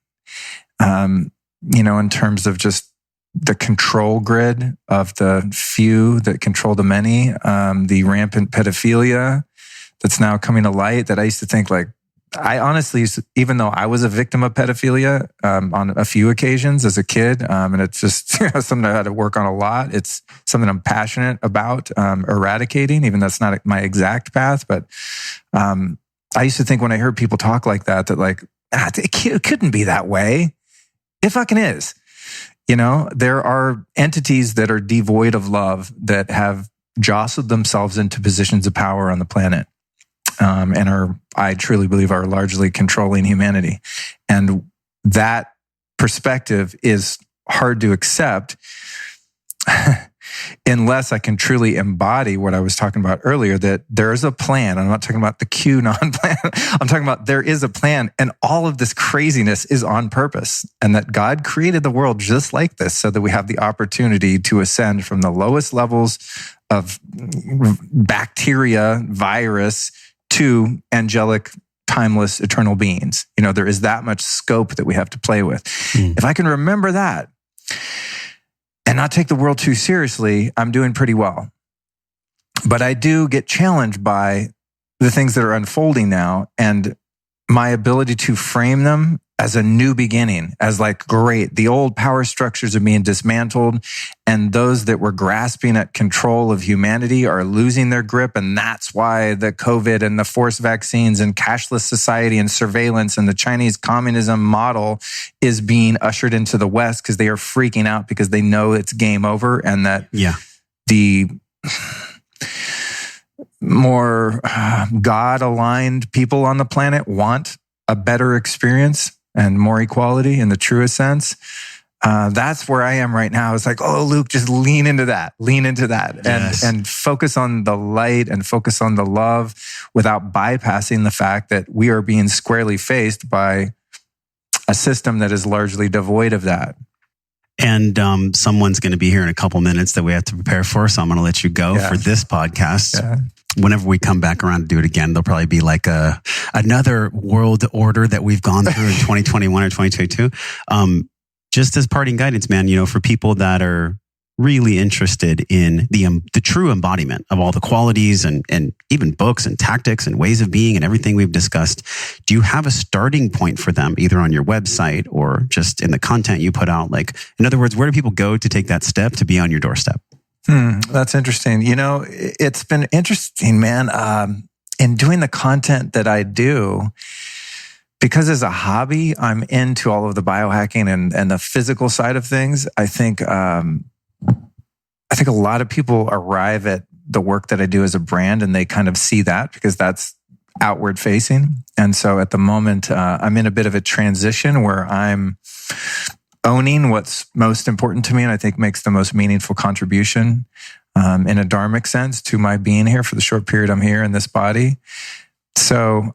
In terms of just the control grid of the few that control the many, the rampant pedophilia that's now coming to light, that I used to think I honestly, even though I was a victim of pedophilia on a few occasions as a kid, and it's just something I had to work on a lot. It's something I'm passionate about eradicating, even though that's not my exact path. But I used to think when I heard people talk like that it couldn't be that way. It fucking is. There are entities that are devoid of love that have jostled themselves into positions of power on the planet, and I truly believe, are largely controlling humanity. And that perspective is hard to accept unless I can truly embody what I was talking about earlier, that there is a plan. I'm not talking about the QAnon plan. I'm talking about there is a plan, and all of this craziness is on purpose, and that God created the world just like this so that we have the opportunity to ascend from the lowest levels of bacteria, virus, to angelic, timeless, eternal beings. There is that much scope that we have to play with. If I can remember that and not take the world too seriously, I'm doing pretty well. But I do get challenged by the things that are unfolding now, and my ability to frame them as a new beginning, as great, the old power structures are being dismantled, and those that were grasping at control of humanity are losing their grip. And that's why the COVID and the forced vaccines and cashless society and surveillance and the Chinese communism model is being ushered into the West, because they are freaking out because they know it's game over, and that more God-aligned people on the planet want a better experience and more equality in the truest sense. That's where I am right now. It's like, oh, Luke, just lean into that, Yes. and focus on the light and focus on the love without bypassing the fact that we are being squarely faced by a system that is largely devoid of that. And someone's going to be here in a couple minutes that we have to prepare for. So I'm going to let you go for this podcast. Yeah. Whenever we come back around to do it again, there'll probably be like another world order that we've gone through in 2021 or 2022. Just as parting guidance, man, for people that are really interested in the true embodiment of all the qualities and even books and tactics and ways of being and everything we've discussed, do you have a starting point for them, either on your website or just in the content you put out? Like, in other words, where do people go to take that step to be on your doorstep? That's interesting. It's been interesting, man, in doing the content that I do. Because as a hobby, I'm into all of the biohacking and the physical side of things. I think a lot of people arrive at the work that I do as a brand and they kind of see that because that's outward facing. And so at the moment, I'm in a bit of a transition where I'm owning what's most important to me and I think makes the most meaningful contribution in a dharmic sense to my being here for the short period I'm here in this body. So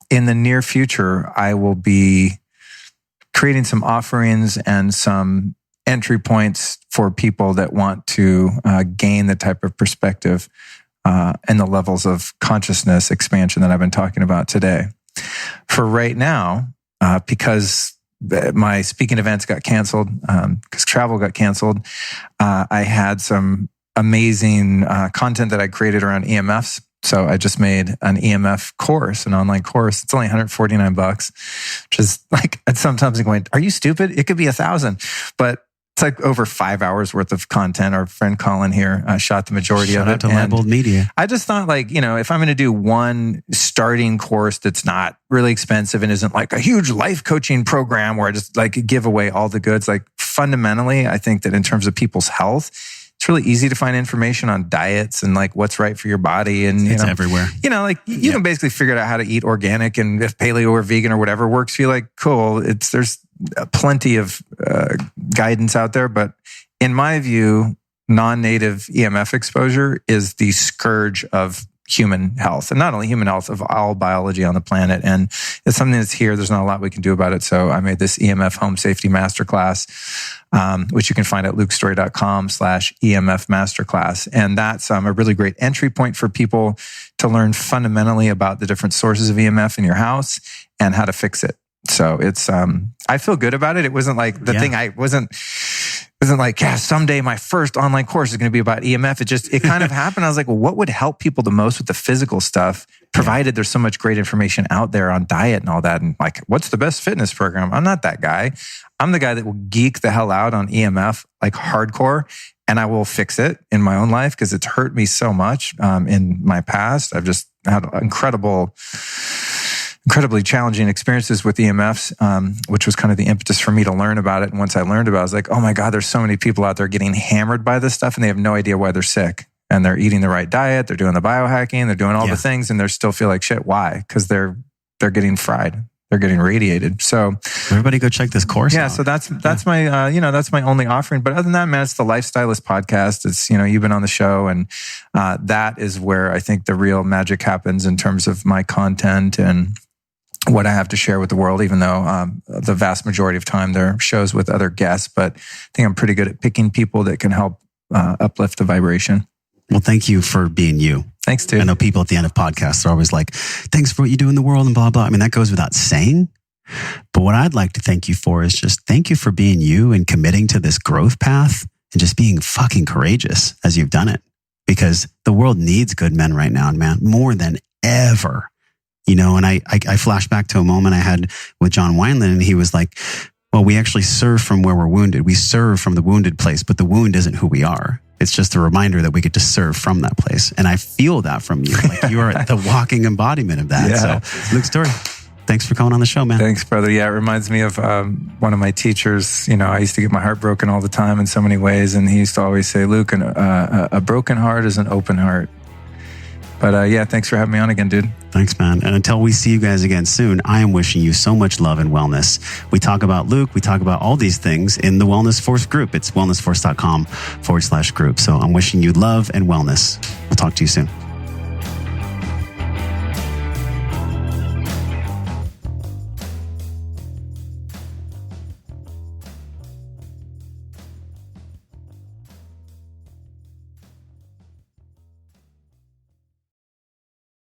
in the near future, I will be creating some offerings and some entry points for people that want to gain the type of perspective and the levels of consciousness expansion that I've been talking about today. For right now, because my speaking events got canceled, because travel got canceled, I had some amazing content that I created around EMFs. So I just made an EMF course, an online course. It's only $149, which is like, sometimes I'm going, are you stupid? It could be $1,000, but it's like over 5 hours worth of content. Our friend Colin here shot the majority of it. Shout out to Labeled Media. I just thought if I'm going to do one starting course that's not really expensive and isn't like a huge life coaching program where I just give away all the goods, fundamentally, I think that in terms of people's health, it's really easy to find information on diets and what's right for your body. And it's everywhere. You can basically figure out how to eat organic, and if paleo or vegan or whatever works for you, cool. There's plenty of guidance out there. But in my view, non-native EMF exposure is the scourge of human health, and not only human health, of all biology on the planet. And it's something that's here. There's not a lot we can do about it. So I made this EMF home safety masterclass, which you can find at lukestory.com/EMF masterclass. And that's a really great entry point for people to learn fundamentally about the different sources of EMF in your house and how to fix it. So it's, I feel good about it. It wasn't like the thing wasn't like, someday my first online course is going to be about EMF. It kind of happened. I was like, well, what would help people the most with the physical stuff, provided there's so much great information out there on diet and all that. And what's the best fitness program? I'm not that guy. I'm the guy that will geek the hell out on EMF, hardcore, and I will fix it in my own life because it's hurt me so much in my past. I've just had incredibly challenging experiences with EMFs, which was kind of the impetus for me to learn about it. And once I learned about it, I was like, oh my God, there's so many people out there getting hammered by this stuff and they have no idea why they're sick. And they're eating the right diet, they're doing the biohacking, they're doing all the things, and they still feel like shit. Why? Because they're getting fried. They're getting radiated. So everybody go check this course out. So that's my that's my only offering. But other than that, man, it's the Lifestylist podcast. It's you've been on the show, and that is where I think the real magic happens in terms of my content and what I have to share with the world, even though the vast majority of time there are shows with other guests. But I think I'm pretty good at picking people that can help uplift the vibration. Well, thank you for being you. Thanks, dude. I know people at the end of podcasts are always like, thanks for what you do in the world and blah, blah. I mean, that goes without saying. But what I'd like to thank you for is just thank you for being you and committing to this growth path and just being fucking courageous as you've done it. Because the world needs good men right now, man, more than ever. And I flash back to a moment I had with John Wineland, and he was like, well, we actually serve from where we're wounded. We serve from the wounded place, but the wound isn't who we are. It's just a reminder that we get to serve from that place. And I feel that from you. You are the walking embodiment of that. Yeah. So Luke Story, thanks for coming on the show, man. Thanks, brother. Yeah, it reminds me of one of my teachers. I used to get my heart broken all the time in so many ways. And he used to always say, Luke, a broken heart is an open heart. But yeah, thanks for having me on again, dude. Thanks, man. And until we see you guys again soon, I am wishing you so much love and wellness. We talk about Luke. We talk about all these things in the Wellness Force group. It's wellnessforce.com/group. So I'm wishing you love and wellness. We'll talk to you soon.